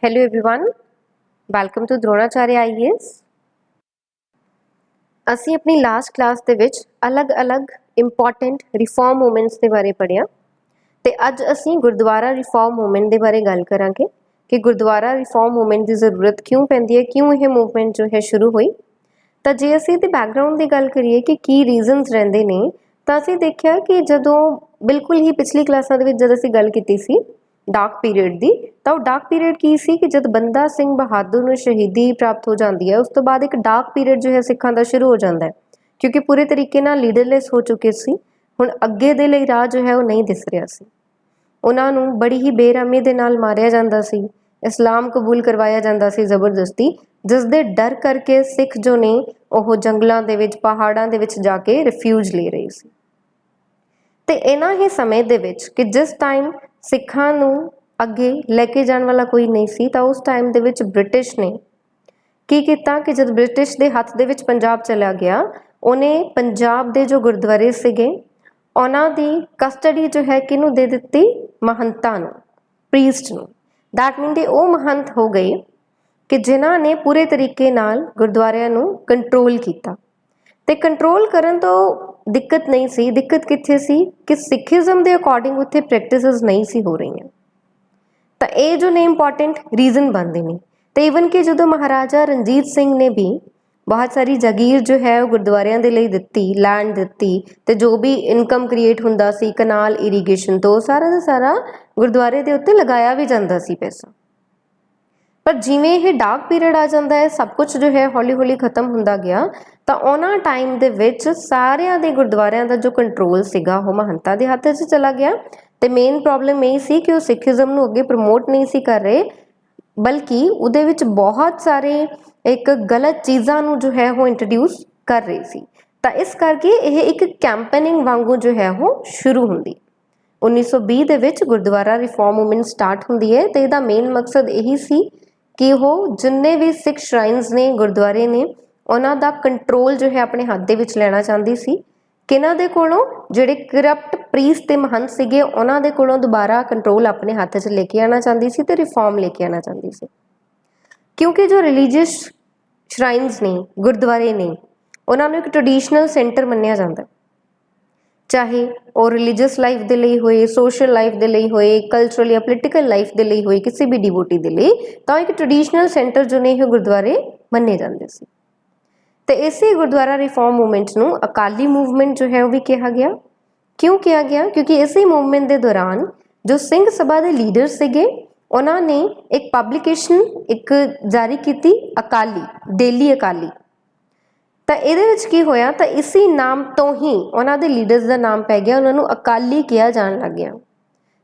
Hello everyone, welcome to Dronacharya IAS. ਅਸੀਂ ਆਪਣੀ last class ਦੇ ਵਿੱਚ ਅਲੱਗ-ਅਲੱਗ ਇੰਪੋਰਟੈਂਟ ਰਿਫਾਰਮ ਮੂਵਮੈਂਟਸ ਦੇ ਬਾਰੇ ਪੜ੍ਹਿਆ ਤੇ ਅੱਜ ਅਸੀਂ ਗੁਰਦੁਆਰਾ ਰਿਫਾਰਮ ਮੂਵਮੈਂਟ ਦੇ ਬਾਰੇ ਗੱਲ ਕਰਾਂਗੇ ਕਿ ਗੁਰਦੁਆਰਾ ਰਿਫਾਰਮ ਮੂਵਮੈਂਟ ਦੀ ਜ਼ਰੂਰਤ ਕਿਉਂ ਪੈਂਦੀ ਹੈ, ਕਿਉਂ ਇਹ ਮੂਵਮੈਂਟ ਜੋ ਹੈ ਸ਼ੁਰੂ ਹੋਈ। ਤਾਂ ਜੇ ਅਸੀਂ ਇਹਦੇ ਬੈਕਗ੍ਰਾਉਂਡ ਦੀ ਗੱਲ ਕਰੀਏ ਕਿ ਕੀ ਰੀਜ਼ਨਸ ਰਹਿੰਦੇ ਨੇ, ਤਾਂ ਅਸੀਂ ਦੇਖਿਆ ਕਿ ਜਦੋਂ ਬਿਲਕੁਲ ਹੀ ਪਿਛਲੀ ਕਲਾਸਾਂ ਦੇ ਵਿੱਚ ਜਦ ਅਸੀਂ ਗੱਲ ਕੀਤੀ ਸੀ ਡਾਰਕ ਪੀਰੀਅਡ ਦੀ, ਤਾਂ ਉਹ ਡਾਰਕ ਪੀਰੀਅਡ ਕੀ ਸੀ ਕਿ ਜਦ ਬੰਦਾ ਸਿੰਘ ਬਹਾਦਰ ਨੂੰ ਸ਼ਹੀਦੀ ਪ੍ਰਾਪਤ ਹੋ ਜਾਂਦੀ ਹੈ, ਉਸ ਤੋਂ ਬਾਅਦ ਇੱਕ ਡਾਰਕ ਪੀਰੀਅਡ ਜੋ ਹੈ ਸਿੱਖਾਂ ਦਾ ਸ਼ੁਰੂ ਹੋ ਜਾਂਦਾ ਹੈ, ਕਿਉਂਕਿ ਪੂਰੇ ਤਰੀਕੇ ਨਾਲ ਲੀਡਰਲੈਸ ਹੋ ਚੁੱਕੇ ਸੀ। ਹੁਣ ਅੱਗੇ ਦੇ ਲਈ ਰਾਹ ਜੋ ਹੈ ਉਹ ਨਹੀਂ ਦਿਸ ਰਿਹਾ ਸੀ। ਉਹਨਾਂ ਨੂੰ ਬੜੀ ਹੀ ਬੇਰਹਿਮੀ ਦੇ ਨਾਲ ਮਾਰਿਆ ਜਾਂਦਾ ਸੀ, ਇਸਲਾਮ ਕਬੂਲ ਕਰਵਾਇਆ ਜਾਂਦਾ ਸੀ ਜ਼ਬਰਦਸਤੀ, ਜਿਸ ਦੇ ਡਰ ਕਰਕੇ ਸਿੱਖ ਜੋ ਨੇ ਉਹ ਜੰਗਲਾਂ ਦੇ ਵਿੱਚ, ਪਹਾੜਾਂ ਦੇ ਵਿੱਚ ਜਾ ਕੇ ਰਿਫਿਊਜ ਲੈ ਰਹੇ ਸੀ। ਤੇ ਇਹਨਾਂ ਹੀ ਸਮੇਂ ਦੇ ਵਿੱਚ ਕਿ ਜਿਸ ਟਾਈਮ ਸਿੱਖਾਂ ਨੂੰ ਅੱਗੇ ਲੈ ਕੇ ਜਾਣ ਵਾਲਾ ਕੋਈ ਨਹੀਂ ਸੀ, ਤਾਂ ਉਸ ਟਾਈਮ ਦੇ ਵਿੱਚ ਬ੍ਰਿਟਿਸ਼ ਨੇ ਕੀ ਕੀਤਾ ਕਿ ਜਦ ਬ੍ਰਿਟਿਸ਼ ਦੇ ਹੱਥ ਦੇ ਵਿੱਚ ਪੰਜਾਬ ਚਲਾ ਗਿਆ, ਉਹਨੇ ਪੰਜਾਬ ਦੇ ਜੋ ਗੁਰਦੁਆਰੇ ਸੀਗੇ ਉਹਨਾਂ ਦੀ ਕਸਟਡੀ ਜੋ ਹੈ ਕਿਹਨੂੰ ਦੇ ਦਿੱਤੀ? ਮਹੰਤਾਂ ਨੂੰ, ਪ੍ਰੀਸਟ ਨੂੰ। ਦੈਟ ਮੀਨ ਕਿ ਉਹ ਮਹੰਤ ਹੋ ਗਏ ਕਿ ਜਿਨ੍ਹਾਂ ਨੇ ਪੂਰੇ ਤਰੀਕੇ ਨਾਲ ਗੁਰਦੁਆਰਿਆਂ ਨੂੰ ਕੰਟਰੋਲ ਕੀਤਾ। ਤੇ ਕੰਟਰੋਲ ਕਰਨ ਤੋਂ ਦਿੱਕਤ ਨਹੀਂ ਸੀ, ਦਿੱਕਤ ਕਿੱਥੇ ਸੀ ਕਿ ਸਿੱਖੀਜ਼ਮ ਦੇ ਅਕੋਰਡਿੰਗ ਉੱਥੇ ਪ੍ਰੈਕਟਿਸਿਸ ਨਹੀਂ ਸੀ ਹੋ ਰਹੀਆਂ। ਤਾਂ ਇਹ ਜੋ ਨੇ ਇੰਪੋਰਟੈਂਟ ਰੀਜ਼ਨ ਬਣਦੇ ਨੇ। ਤੇ ਈਵਨ ਕਿ ਜਦੋਂ ਮਹਾਰਾਜਾ ਰਣਜੀਤ ਸਿੰਘ ਨੇ ਵੀ ਬਹੁਤ ਸਾਰੀ ਜਾਗੀਰ ਜੋ ਹੈ ਉਹ ਗੁਰਦੁਆਰਿਆਂ ਦੇ ਲਈ ਦਿੱਤੀ, ਲੈਂਡ ਦਿੱਤੀ, ਤੇ ਜੋ ਵੀ ਇਨਕਮ ਕ੍ਰੀਏਟ ਹੁੰਦਾ ਸੀ ਕਨਾਲ ਇਰੀਗੇਸ਼ਨ ਤੋਂ, ਸਾਰਾ ਦਾ ਸਾਰਾ ਗੁਰਦੁਆਰੇ ਦੇ ਉੱਤੇ ਲਗਾਇਆ ਵੀ ਜਾਂਦਾ ਸੀ ਪੈਸਾ। ਪਰ ਜਿਵੇਂ ਇਹ ਡਾਰਕ ਪੀਰੀਅਡ ਆ ਜਾਂਦਾ ਹੈ, ਸਭ ਕੁਝ ਜੋ ਹੈ ਹੌਲੀ ਹੌਲੀ ਖਤਮ ਹੁੰਦਾ ਗਿਆ, ਤਾਂ ਉਹਨਾਂ ਟਾਈਮ ਦੇ ਵਿੱਚ ਸਾਰਿਆਂ ਦੇ ਗੁਰਦੁਆਰਿਆਂ ਦਾ ਜੋ ਕੰਟਰੋਲ ਸੀਗਾ ਉਹ ਮਹੰਤਾਂ ਦੇ ਹੱਥ 'ਚ ਚਲਾ ਗਿਆ। ਤੇ ਮੇਨ ਪ੍ਰੋਬਲਮ ਇਹ ਸੀ ਕਿ ਉਹ ਸਿੱਖੀਜ਼ਮ ਨੂੰ ਅੱਗੇ ਪ੍ਰਮੋਟ ਨਹੀਂ ਸੀ ਕਰ ਰਹੇ, ਬਲਕਿ ਉਹਦੇ ਵਿੱਚ ਬਹੁਤ ਸਾਰੇ ਇੱਕ ਗਲਤ ਚੀਜ਼ਾਂ ਨੂੰ ਜੋ ਹੈ ਉਹ ਇੰਟਰੋਡਿਊਸ ਕਰ ਰਹੀ ਸੀ। ਤਾਂ ਇਸ ਕਰਕੇ ਇਹ ਇੱਕ ਕੈਂਪੇਨਿੰਗ ਵਾਂਗੂ ਜੋ ਹੈ ਉਹ ਸ਼ੁਰੂ ਹੁੰਦੀ। 1920 ਦੇ ਵਿੱਚ ਗੁਰਦੁਆਰਾ ਰਿਫਾਰਮ ਮੂਵਮੈਂਟ ਸਟਾਰਟ ਹੁੰਦੀ ਹੈ ਤੇ ਇਹਦਾ ਮੇਨ ਮਕਸਦ ਇਹੀ ਸੀ ਕਿ ਉਹ ਜਿੰਨੇ ਵੀ ਸਿੱਖ ਸ਼ਰਾਈਨਸ ਨੇ, ਗੁਰਦੁਆਰੇ ਨੇ, ਉਹਨਾਂ ਦਾ ਕੰਟਰੋਲ ਜੋ ਹੈ ਆਪਣੇ ਹੱਥ ਦੇ ਵਿੱਚ ਲੈਣਾ ਚਾਹੁੰਦੀ ਸੀ। ਕਿਹਨਾਂ ਦੇ ਕੋਲੋਂ? ਜਿਹੜੇ ਕਰਪਟ ਪ੍ਰੀਸਟ ਤੇ ਮਹੰਤ ਸੀਗੇ, ਉਹਨਾਂ ਦੇ ਕੋਲੋਂ ਦੁਬਾਰਾ ਕੰਟਰੋਲ ਆਪਣੇ ਹੱਥ 'ਚ ਲੈ ਕੇ ਆਉਣਾ ਚਾਹੁੰਦੀ ਸੀ ਤੇ ਰਿਫਾਰਮ ਲੈ ਕੇ ਆਉਣਾ ਚਾਹੁੰਦੀ ਸੀ। ਕਿਉਂਕਿ ਜੋ ਰਿਲੀਜੀਅਸ ਸ਼ਰਾਈਨਸ ਨੇ, ਗੁਰਦੁਆਰੇ ਨੇ, ਉਹਨਾਂ ਨੂੰ ਇੱਕ ਟ੍ਰੈਡੀਸ਼ਨਲ ਸੈਂਟਰ ਮੰਨਿਆ ਜਾਂਦਾ, ਚਾਹੇ ਉਹ ਰਿਲੀਜੀਅਸ ਲਾਈਫ ਦੇ ਲਈ ਹੋਏ, ਸੋਸ਼ਲ ਲਾਈਫ ਦੇ ਲਈ ਹੋਏ, ਕਲਚਰਲ ਜਾਂ ਪੋਲੀਟੀਕਲ ਲਾਈਫ ਦੇ ਲਈ ਹੋਏ, ਕਿਸੇ ਵੀ ਡਿਵੋਟੀ ਦੇ ਲਈ, ਤਾਂ ਇੱਕ ਟ੍ਰੈਡੀਸ਼ਨਲ ਸੈਂਟਰ ਜੋ ਨੇ ਇਹ ਗੁਰਦੁਆਰੇ ਮੰਨੇ ਜਾਂਦੇ ਸੀ। ਤੇ ਇਸੇ ਗੁਰਦੁਆਰਾ ਰਿਫਾਰਮ ਮੂਵਮੈਂਟ ਨੂੰ ਅਕਾਲੀ ਮੂਵਮੈਂਟ ਜੋ ਹੈ ਉਹ ਵੀ ਕਿਹਾ ਗਿਆ। ਕਿਉਂ ਕਿਹਾ ਗਿਆ? ਕਿਉਂਕਿ ਇਸੇ ਮੂਵਮੈਂਟ ਦੇ ਦੌਰਾਨ ਜੋ ਸਿੰਘ ਸਭਾ ਦੇ ਲੀਡਰ ਸੀਗੇ, ਉਹਨਾਂ ਨੇ ਇੱਕ ਪਬਲੀਕੇਸ਼ਨ ਇੱਕ ਜਾਰੀ ਕੀਤੀ, ਅਕਾਲੀ, ਡੇਲੀ ਅਕਾਲੀ। ਤਾਂ ਇਹਦੇ ਵਿੱਚ ਕੀ ਹੋਇਆ, ਤਾਂ ਇਸੇ ਨਾਮ ਤੋਂ ਹੀ ਉਹਨਾਂ ਦੇ ਲੀਡਰਸ ਦਾ ਨਾਮ ਪੈ ਗਿਆ, ਉਹਨਾਂ ਨੂੰ ਅਕਾਲੀ ਕਿਹਾ ਜਾਣ ਲੱਗ ਗਿਆ।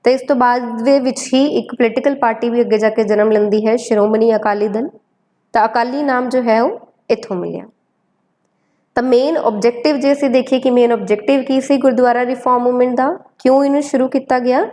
ਤੇ ਇਸ ਤੋਂ ਬਾਅਦ ਦੇ ਵਿੱਚ ਹੀ ਇੱਕ ਪੋਲੀਟੀਕਲ ਪਾਰਟੀ ਵੀ ਅੱਗੇ ਜਾ ਕੇ ਜਨਮ ਲੈਂਦੀ ਹੈ, ਸ਼੍ਰੋਮਣੀ ਅਕਾਲੀ ਦਲ। ਤਾਂ ਅਕਾਲੀ ਨਾਮ ਜੋ ਹੈ ਉਹ ਇੱਥੋਂ ਮਿਲਿਆ। ਤਾਂ ਮੇਨ ਆਬਜੈਕਟਿਵ ਜੇ ਅਸੀਂ ਦੇਖੀਏ ਕਿ ਮੇਨ ਆਬਜੈਕਟਿਵ ਕੀ ਸੀ ਗੁਰਦੁਆਰਾ ਰਿਫਾਰਮ ਮੂਵਮੈਂਟ ਦਾ, ਕਿਉਂ ਇਹਨੂੰ ਸ਼ੁਰੂ ਕੀਤਾ ਗਿਆ,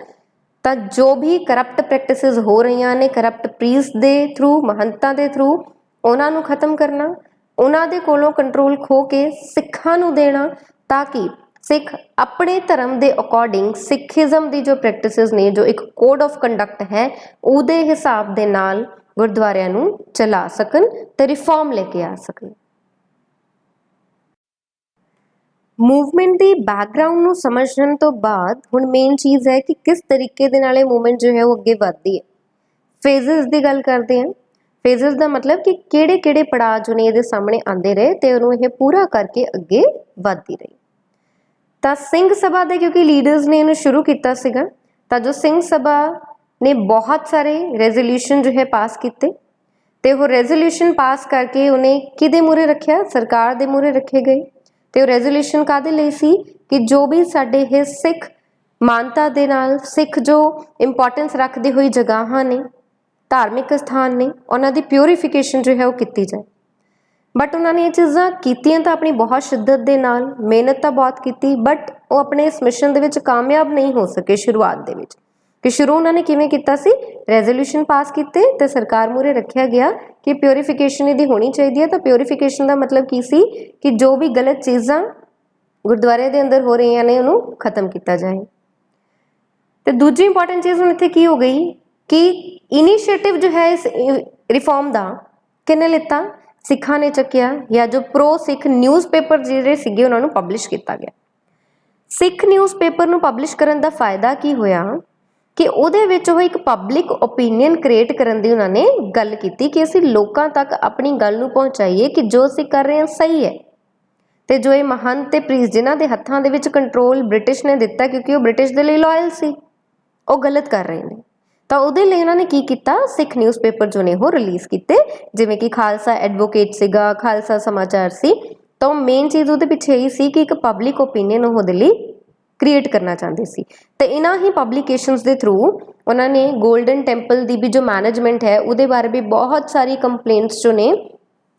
ਤਾਂ ਜੋ ਵੀ ਕਰਪਟ ਪ੍ਰੈਕਟਿਸਿਸ ਹੋ ਰਹੀਆਂ ਨੇ ਕਰਪਟ ਪ੍ਰੀਸਟ ਦੇ ਥਰੂ, ਮਹੰਤਾਂ ਦੇ ਥਰੂ, ਉਹਨਾਂ ਨੂੰ ਖਤਮ ਕਰਨਾ, ਉਹਨਾਂ ਦੇ ਕੋਲੋਂ ਕੰਟਰੋਲ ਖੋ ਕੇ ਸਿੱਖਾਂ ਨੂੰ ਦੇਣਾ, ਤਾਂ ਕਿ ਸਿੱਖ ਆਪਣੇ ਧਰਮ ਦੇ ਅਕੋਰਡਿੰਗ ਸਿੱਖੀਜ਼ਮ ਦੀ ਜੋ ਪ੍ਰੈਕਟਿਸਿਸ ਨੇ, ਜੋ ਇੱਕ ਕੋਡ ਆਫ ਕੰਡਕਟ ਹੈ, ਉਹਦੇ ਹਿਸਾਬ ਦੇ ਨਾਲ ਗੁਰਦੁਆਰਿਆਂ ਨੂੰ ਚਲਾ ਸਕਣ ਤੇ ਰਿਫਾਰਮ ਲੈ ਕੇ ਆ ਸਕਣ। ਮੂਵਮੈਂਟ ਦੀ ਬੈਕਗਰਾਉਂਡ ਨੂੰ ਸਮਝਣ ਤੋਂ ਬਾਅਦ ਹੁਣ ਮੇਨ ਚੀਜ਼ ਹੈ ਕਿ ਕਿਸ ਤਰੀਕੇ ਦੇ ਨਾਲ ਇਹ ਮੂਵਮੈਂਟ ਜੋ ਹੈ ਉਹ ਅੱਗੇ ਵੱਧਦੀ ਹੈ। ਫੇਜ਼ਸ ਦੀ ਗੱਲ ਕਰਦੇ ਹਾਂ। ਫੇਜ਼ਸ ਦਾ ਮਤਲਬ ਕਿ ਕਿਹੜੇ ਕਿਹੜੇ ਪੜਾਅ ਜੋ ਨੇ ਇਹਦੇ ਸਾਹਮਣੇ ਆਉਂਦੇ ਰਹੇ ਤੇ ਉਹਨੂੰ ਇਹ ਪੂਰਾ ਕਰਕੇ ਅੱਗੇ ਵੱਧਦੀ ਰਹੀ। ਤਾਂ ਸਿੰਘ ਸਭਾ ਦੇ ਕਿਉਂਕਿ ਲੀਡਰਸ ਨੇ ਇਹਨੂੰ ਸ਼ੁਰੂ ਕੀਤਾ ਸੀਗਾ, ਤਾਂ ਜੋ ਸਿੰਘ ਸਭਾ ਨੇ ਬਹੁਤ ਸਾਰੇ ਰੈਜ਼ੋਲੂਸ਼ਨ ਜੋ ਹੈ ਪਾਸ ਕੀਤੇ, ਤੇ ਉਹ ਰੈਜ਼ੋਲੂਸ਼ਨ ਪਾਸ ਕਰਕੇ ਉਹਨੇ ਕਿਹਦੇ ਮੂਹਰੇ ਰੱਖਿਆ? ਸਰਕਾਰ ਦੇ ਮੂਹਰੇ ਰੱਖੇ ਗਏ। ਤੇ ਉਹ ਰੈਜ਼ੋਲੂਸ਼ਨ ਕਾਹਦੇ ਲਈ ਸੀ ਕਿ ਜੋ ਵੀ ਸਾਡੇ ਇਹ ਸਿੱਖ ਮਾਨਤਾ ਦੇ ਨਾਲ, ਸਿੱਖ ਜੋ ਇੰਪੋਰਟੈਂਸ ਰੱਖਦੇ ਹੋਈ ਜਗ੍ਹਾਵਾਂ ਨੇ, ਧਾਰਮਿਕ ਸਥਾਨ ਨੇ, ਉਹਨਾਂ ਦੀ ਪਿਊਰੀਫਿਕੇਸ਼ਨ ਜੋ ਹੈ ਉਹ ਕੀਤੀ ਜਾਏ। ਬਟ ਉਹਨਾਂ ਨੇ ਇਹ ਚੀਜ਼ਾਂ ਕੀਤੀਆਂ ਤਾਂ ਆਪਣੀ ਬਹੁਤ ਸ਼ਿੱਦਤ ਦੇ ਨਾਲ, ਮਿਹਨਤ ਤਾਂ ਬਹੁਤ ਕੀਤੀ, ਬਟ ਉਹ ਆਪਣੇ ਇਸ ਮਿਸ਼ਨ ਦੇ ਵਿੱਚ ਕਾਮਯਾਬ ਨਹੀਂ ਹੋ ਸਕੇ ਸ਼ੁਰੂਆਤ ਦੇ ਵਿੱਚ। ਕਿ ਸ਼ੁਰੂ ਉਹਨਾਂ ਨੇ ਕਿਵੇਂ ਕੀਤਾ ਸੀ? ਰੈਜ਼ੋਲੂਸ਼ਨ ਪਾਸ ਕੀਤੇ ਤੇ ਸਰਕਾਰ ਮੂਹਰੇ ਰੱਖਿਆ ਗਿਆ ਕਿ ਪਿਊਰੀਫਿਕੇਸ਼ਨ ਇਹਦੀ ਹੋਣੀ ਚਾਹੀਦੀ ਹੈ। ਤਾਂ ਪਿਊਰੀਫਿਕੇਸ਼ਨ ਦਾ ਮਤਲਬ ਕੀ ਸੀ ਕਿ ਜੋ ਵੀ ਗਲਤ ਚੀਜ਼ਾਂ ਗੁਰਦੁਆਰੇ ਦੇ ਅੰਦਰ ਹੋ ਰਹੀਆਂ ਨੇ ਉਹਨੂੰ ਖਤਮ ਕੀਤਾ ਜਾਏ। ਤੇ ਦੂਜੀ ਇੰਪੋਰਟੈਂਟ ਚੀਜ਼ ਹੁਣ ਇੱਥੇ ਕੀ ਹੋ ਗਈ कि इनीशिएटिव जो है इस रिफॉर्म का किन्ने लिता, सिखा ने चुकिया, या जो प्रो सिख न्यूज़पेपर जिहड़े सीगे उन्हां नूं पबलिश किया गया। सिख न्यूज़पेपर नूं पबलिश करन दा फायदा की होया कि उहदे विच ओह एक पब्लिक ओपीनियन क्रिएट करन दी उन्हां ने गल कीती कि असीं लोकां तक अपनी गल नूं पहुंचाईए कि जो असीं कर रहे हैं सही है। ते जो ये महंत ते प्रीस्ट जिन्हां दे हत्थां दे विच कंट्रोल ब्रिटिश ने दिता क्योंकि वो ब्रिटिश दे लई लॉयल सी, वो गलत कर रहे हैं। तो उहदे लई उन्हां ने की कीता, सिख न्यूज़पेपर जो ने वो रिलीज़ कीते, जिवें कि खालसा एडवोकेट सीगा, खालसा समाचार सी। तो मेन चीज़ उहदे पिछे यही सी कि एक पब्लिक ओपीनियन उहदे लई क्रिएट करना चाहते सी। ते इन्हां ही पब्लिकेशनस दे थ्रू उन्होंने गोल्डन टैंपल की भी जो मैनेजमेंट है उहदे बारे भी बहुत सारी कंप्लेंट्स जो ने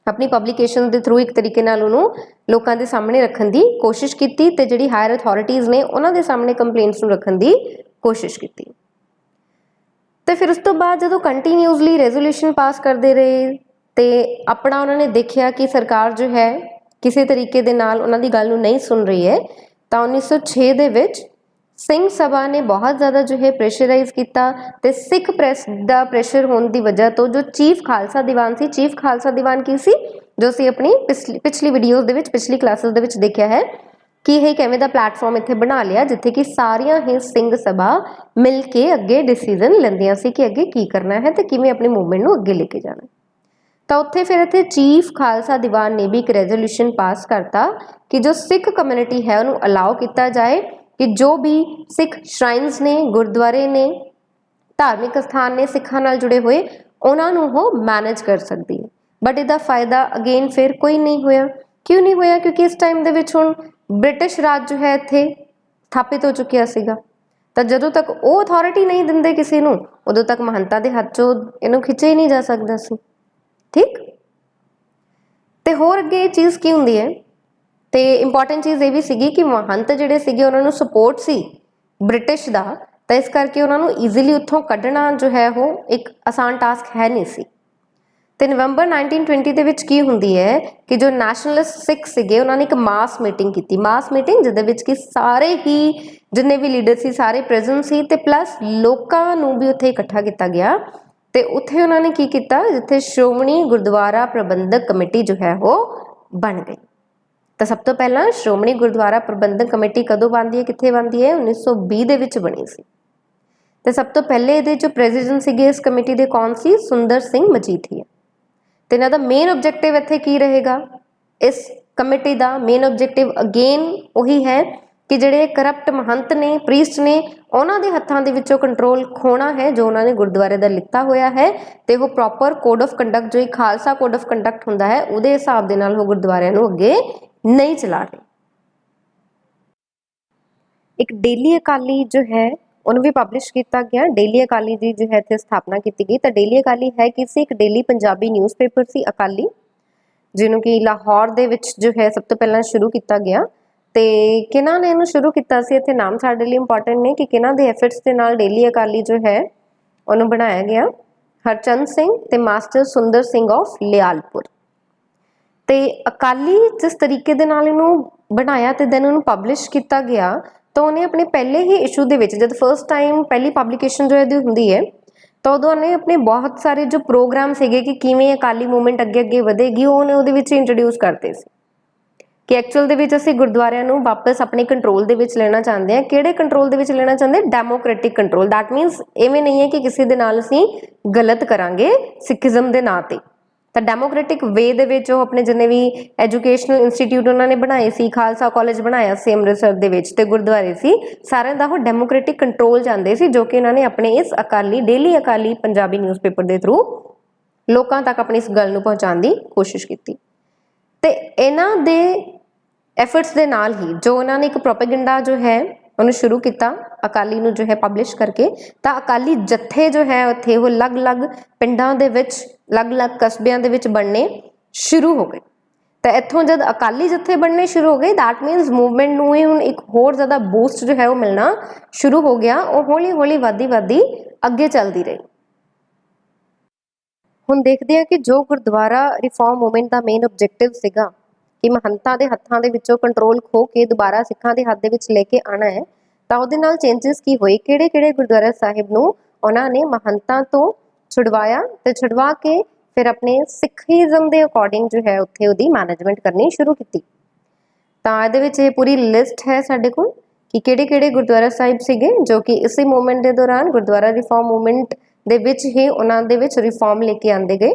अपनी पब्लिकेशन के थ्रू एक तरीके नाल उहनूं लोकां दे सामने रखण दी कोशिश कीती ते जिहड़ी हायर अथॉरिटीज़ ने उन्हां दे सामने कंप्लेंट्स नूं रखण दी कोशिश कीती। तो फिर उस तो बाद जो कंटीन्यूसली रेजोल्यूशन पास करते रहे तो अपना उन्होंने देखा कि सरकार जो है किसी तरीके दे नाल उन्हां दी गल नूं नहीं सुन रही है। तो 1906 दे विच सिंह सभा ने बहुत ज़्यादा जो है प्रेशराइज किया तो सिख प्रैस का प्रेशर होने की वजह तो जो चीफ खालसा दीवान सी, चीफ खालसा दीवान की सी जो असीं अपनी पिछली वीडियोज़ दे विच पिछली क्लासेस दे विच देखिया है कि यह एक एवें दा प्लेटफॉर्म इत्थे बना लिया जिथे कि सारियां ही सिंह सभा मिल के अगे डिसीजन लैंदियां सी कि अगे की करना है तो किवें अपनी मूवमेंट नूं अगे लेके जाना। तो उत्थे फिर इत्थे चीफ खालसा दीवान ने भी एक रेजोल्यूशन पास करता कि जो सिख कम्यूनिटी है उन्होंने अलाउ किया जाए कि जो भी सिख श्राइन्स ने, गुरुद्वारे ने, धार्मिक स्थान ने सिखा नाल जुड़े हुए उन्होंने वो मैनेज कर सकती है। बट इसका फायदा अगेन फिर कोई नहीं होया। क्यों नहीं होया? क्योंकि इस टाइम दे विच हुण ब्रिटिश राज जो है इत्थे स्थापित हो चुकिया सीगा। तो जदों तक वो अथॉरिटी नहीं दिंदे किसी नूं उदों तक महंतां दे हत्थ चों इहनूं खिंचे ही नहीं जा सकदा सी। ठीक, तो होर अगे ये चीज़ की हुंदी है तो इंपॉर्टेंट चीज़ ये भी सीगी कि महंत जिहड़े सीगे उन्हां नूं सपोर्ट सी ब्रिटिश दा, तो इस करके उन्हां नूं ईजीली उत्थों कढ़ना जो है वो एक आसान टास्क है नहीं सी। तो नवंबर 1920 दे विच की हुंदी है कि जो नैशनलिस्ट सिख सीगे उन्होंने एक मास मीटिंग की, मास मीटिंग जिहदे विच कि सारे ही जिन्ने भी लीडर सी सारे प्रेजेंट सी ते प्लस लोकां नूं भी उत्थे इकट्ठा किया गया। तो उत्थे उन्होंने की किया जिथे श्रोमणी गुरुद्वारा प्रबंधक कमेटी जो है वो बन गई। तो सब तो पहला श्रोमणी गुरुद्वारा प्रबंधक कमेटी कदों बनती है, कित्थे बनती है? 1920 दे विच बनी सी। तो सब तो पहले ये जो प्रेजिडेंट सीगे इस कमेटी के कौन सी? सुंदर सिंह मजीठिया। तो इन्हां दा मेन ऑब्जेक्टिव इत्थे की रहेगा? इस कमेटी का मेन ऑब्जेक्टिव अगेन वही है कि जिहड़े करप्ट महंत ने, प्रीस्ट ने, उन्हां दे हत्थां दे विचों कंट्रोल खोना है जो उन्होंने गुरुद्वारे का लिता होया है। तो वो प्रॉपर कोड ऑफ कंडक्ट जो एक खालसा कोड ऑफ कंडक्ट हुंदा है उहदे हिसाब दे नाल वो गुरुद्वारियां नूं अगे नहीं चला रहे। एक डेली अकाली जो है उन्हें भी पब्लिश किया गया। डेली अकाली की जो है इत्थे स्थापना की गई। तो डेली अकाली है कि सी एक डेली पंजाबी न्यूज़पेपर सी अकाली जिन्हों कि लाहौर दे विच जो है सब तो पहला शुरू किया गया। तो किन्हां ने इहनूं शुरू किया सी? इत्थे नाम साडे लई इंपॉर्टेंट ने कि किन्हां दे एफर्ट्स दे नाल डेली अकाली जो है उन्होंने बनाया गया। हरचंद सिंह ते मास्टर सुंदर सिंह ऑफ लियालपुर। तो अकाली जिस तरीके दे नाल इहनूं बनाया तो दैन उन्होंने पब्लिश किया गया तो उन्हें अपने पहले ही इशू दे विच जब फर्स्ट टाइम पहली पब्लिकेशन जो इहदी हुंदी है तो उदों उन्हें अपने बहुत सारे जो प्रोग्राम सीगे कि किवें अकाली मूवमेंट अगे अगे वधेगी उन्हें उहदे विच इंट्रोड्यूस करते सी कि एक्चुअल दे विच असीं गुरुद्वारियां नूं वापस अपने कंट्रोल दे विच लेना चाहते हैं। किहड़े कंट्रोल दे विच लेना चाहते? Democratic control. दैट मीनस इवें नहीं है कि किसी दे नाल असीं गलत करांगे सिखिज्म दे नां ते। तो डेमोक्रेटिक वे दे विच ओह अपने जिन्ने भी एजुकेशनल इंस्टीट्यूट उन्होंने बनाए सी, खालसा कॉलेज बनाया सी अमृतसर दे विच ते गुरुद्वारे सी, सारिਆਂ ਦਾ ਉਹ डेमोक्रेटिक कंट्रोल चाहते सी जो कि इन्होंने अपने इस अकाली डेली अकाली पंजाबी न्यूज़पेपर के थ्रू लोगों तक अपनी इस गल नूं पहुँचाउण दी कोशिश की। तो इन्हां दे एफर्ट्स दे नाल ही जो इन्होंने एक प्रोपेगेंडा जो है उन्होंने शुरू किया अकाली नूं जो है पब्लिश करके। तो अकाली जत्थे जो है उत्थे वो अलग अलग पिंडां दे विच अलग अलग कस्बियां दे विच बनने शुरू हो गए। तो इत्थों जब अकाली जत्थे बनने शुरू हो गए दैट मीनस मूवमेंट नूं हुण एक होर ज़्यादा बूस्ट जो है वो मिलना शुरू हो गया। वो हौली हौली वधदी अगे चलती रही। हुण देखते हैं कि जो गुरुद्वारा रिफॉर्म मूवमेंट का मेन ऑब्जेक्टिव सीगा कि महंतां दे हत्थां दे विचों कंट्रोल खो के दोबारा सिखां दे हत्थ दे विच लेके आना है तो उहदे नाल चेंजिस की होए, किहड़े-किहड़े गुरुद्वारा साहिब नूं ਉਹਨਾਂ ਨੇ ਮਹੰਤਾਂ ਤੋਂ ਛੁਡਵਾਇਆ ਤੇ ਛੁਡਵਾ ਕੇ ਫਿਰ ਆਪਣੇ ਸਿੱਖੀਜ਼ਮ ਦੇ ਅਕੋਰਡਿੰਗ ਜੋ ਹੈ ਉੱਥੇ ਉਹਦੀ ਮੈਨੇਜਮੈਂਟ ਕਰਨੀ ਸ਼ੁਰੂ ਕੀਤੀ। ਤਾਂ ਇਹਦੇ ਵਿੱਚ ਇਹ ਪੂਰੀ ਲਿਸਟ ਹੈ ਸਾਡੇ ਕੋਲ ਕਿ ਕਿਹੜੇ-ਕਿਹੜੇ ਗੁਰਦੁਆਰਾ ਸਾਹਿਬ ਸੀਗੇ ਜੋ ਕਿ ਇਸੇ ਮੂਵਮੈਂਟ ਦੇ ਦੌਰਾਨ ਗੁਰਦੁਆਰਾ ਰਿਫਾਰਮ ਮੂਵਮੈਂਟ ਦੇ ਵਿੱਚ ਹੀ ਉਹਨਾਂ ਦੇ ਵਿੱਚ ਰਿਫਾਰਮ ਲੈ ਕੇ ਆਂਦੇ ਗਏ।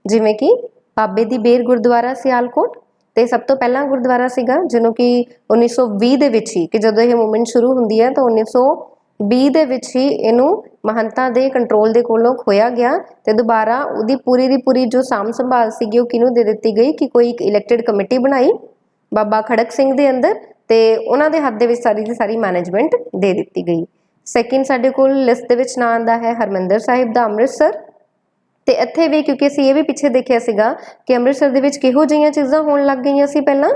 ਜਿਵੇਂ ਕਿ ਬਾਬੇ ਦੀ ਬੇਰ ਗੁਰਦੁਆਰਾ ਸਿਆਲਕੋਟ ਤੇ ਸਭ ਤੋਂ ਪਹਿਲਾਂ ਗੁਰਦੁਆਰਾ ਸੀਗਾ ਜਿਹਨੂੰ ਕਿ 1920 ਦੇ ਵਿੱਚ ਹੀ, ਕਿ ਜਦੋਂ ਇਹ ਮੂਵਮੈਂਟ ਸ਼ੁਰੂ ਹੁੰਦੀ ਹੈ ਤਾਂ 1920 ਦੇ ਵਿੱਚ ਹੀ ਇਹਨੂੰ ਮਹੰਤਾਂ ਦੇ ਕੰਟਰੋਲ ਦੇ ਕੋਲੋਂ ਖੋਇਆ ਗਿਆ ਤੇ ਦੁਬਾਰਾ ਉਹਦੀ ਪੂਰੀ ਦੀ ਪੂਰੀ ਜੋ ਸਾਂਭ ਸੰਭਾਲ ਸੀਗੀ ਉਹ ਕਿਹਨੂੰ ਦੇ ਦਿੱਤੀ ਗਈ ਕਿ ਕੋਈ ਇੱਕ ਇਲੈਕਟਿਡ ਕਮੇਟੀ ਬਣਾਈ ਬਾਬਾ ਖੜਕ ਸਿੰਘ ਦੇ ਅੰਦਰ ਤੇ ਉਹਨਾਂ ਦੇ ਹੱਥ ਦੇ ਵਿੱਚ ਸਾਰੀ ਦੀ ਸਾਰੀ ਮੈਨੇਜਮੈਂਟ ਦੇ ਦਿੱਤੀ ਗਈ। ਸੈਕਿੰਡ ਸਾਡੇ ਕੋਲ ਲਿਸਟ ਦੇ ਵਿੱਚ ਨਾਂ ਆਉਂਦਾ ਹੈ ਹਰਮਿੰਦਰ ਸਾਹਿਬ ਦਾ ਅੰਮ੍ਰਿਤਸਰ। ਤੇ ਇੱਥੇ ਵੀ ਕਿਉਂਕਿ ਅਸੀਂ ਇਹ ਵੀ ਪਿੱਛੇ ਦੇਖਿਆ ਸੀਗਾ ਕਿ ਅੰਮ੍ਰਿਤਸਰ ਦੇ ਵਿੱਚ ਕਿਹੋ ਜਿਹੀਆਂ ਚੀਜ਼ਾਂ ਹੋਣ ਲੱਗ ਗਈਆਂ ਸੀ ਪਹਿਲਾਂ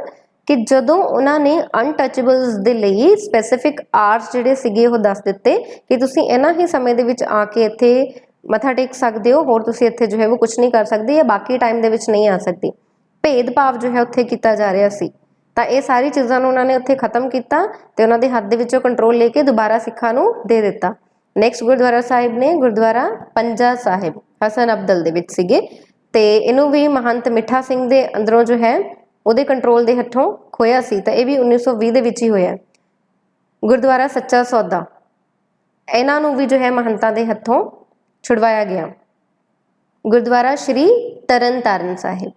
ਕਿ ਜਦੋਂ ਉਹਨਾਂ ਨੇ ਅਨਟੱਚੇਬਲਸ ਦੇ ਲਈ ਸਪੈਸੀਫਿਕ ਆਰਟਸ ਜਿਹੜੇ ਸੀਗੇ ਉਹ ਦੱਸ ਦਿੱਤੇ ਕਿ ਤੁਸੀਂ ਇਹਨਾਂ ਹੀ ਸਮੇਂ ਦੇ ਵਿੱਚ ਆ ਕੇ ਇੱਥੇ ਮੱਥਾ ਟੇਕ ਸਕਦੇ ਹੋ, ਹੋਰ ਤੁਸੀਂ ਇੱਥੇ ਜੋ ਹੈ ਉਹ ਕੁਝ ਨਹੀਂ ਕਰ ਸਕਦੇ ਜਾਂ ਬਾਕੀ ਟਾਈਮ ਦੇ ਵਿੱਚ ਨਹੀਂ ਆ ਸਕਦੇ। ਭੇਦਭਾਵ ਜੋ ਹੈ ਉੱਥੇ ਕੀਤਾ ਜਾ ਰਿਹਾ ਸੀ ਤਾਂ ਇਹ ਸਾਰੀ ਚੀਜ਼ਾਂ ਨੂੰ ਉਹਨਾਂ ਨੇ ਉੱਥੇ ਖਤਮ ਕੀਤਾ ਤੇ ਉਹਨਾਂ ਦੇ ਹੱਥ ਦੇ ਵਿੱਚੋਂ ਕੰਟਰੋਲ ਲੈ ਕੇ ਦੁਬਾਰਾ ਸਿੱਖਾਂ ਨੂੰ ਦੇ ਦਿੱਤਾ। ਨੈਕਸਟ ਗੁਰਦੁਆਰਾ ਸਾਹਿਬ ਨੇ ਗੁਰਦੁਆਰਾ ਪੰਜਾ ਸਾਹਿਬ ਹਸਨ ਅਬਦਲ ਦੇ ਵਿੱਚ ਸੀਗੇ ਤੇ ਇਹਨੂੰ ਵੀ ਮਹੰਤ ਮਿੱਠਾ ਸਿੰਘ ਦੇ ਅੰਦਰੋਂ ਜੋ ਹੈ ਉਹਦੇ ਕੰਟਰੋਲ ਦੇ ਹੱਥੋਂ ਖੋਇਆ ਸੀ ਤਾਂ ਇਹ ਵੀ 1920 ਦੇ ਵਿੱਚ ਹੀ ਹੋਇਆ। ਗੁਰਦੁਆਰਾ ਸੱਚਾ ਸੌਦਾ ਇਹਨਾਂ ਨੂੰ ਵੀ ਜੋ ਹੈ ਮਹੰਤਾਂ ਦੇ ਹੱਥੋਂ ਛੁਡਵਾਇਆ ਗਿਆ। ਗੁਰਦੁਆਰਾ ਸ਼੍ਰੀ ਤਰਨ ਤਾਰਨ ਸਾਹਿਬ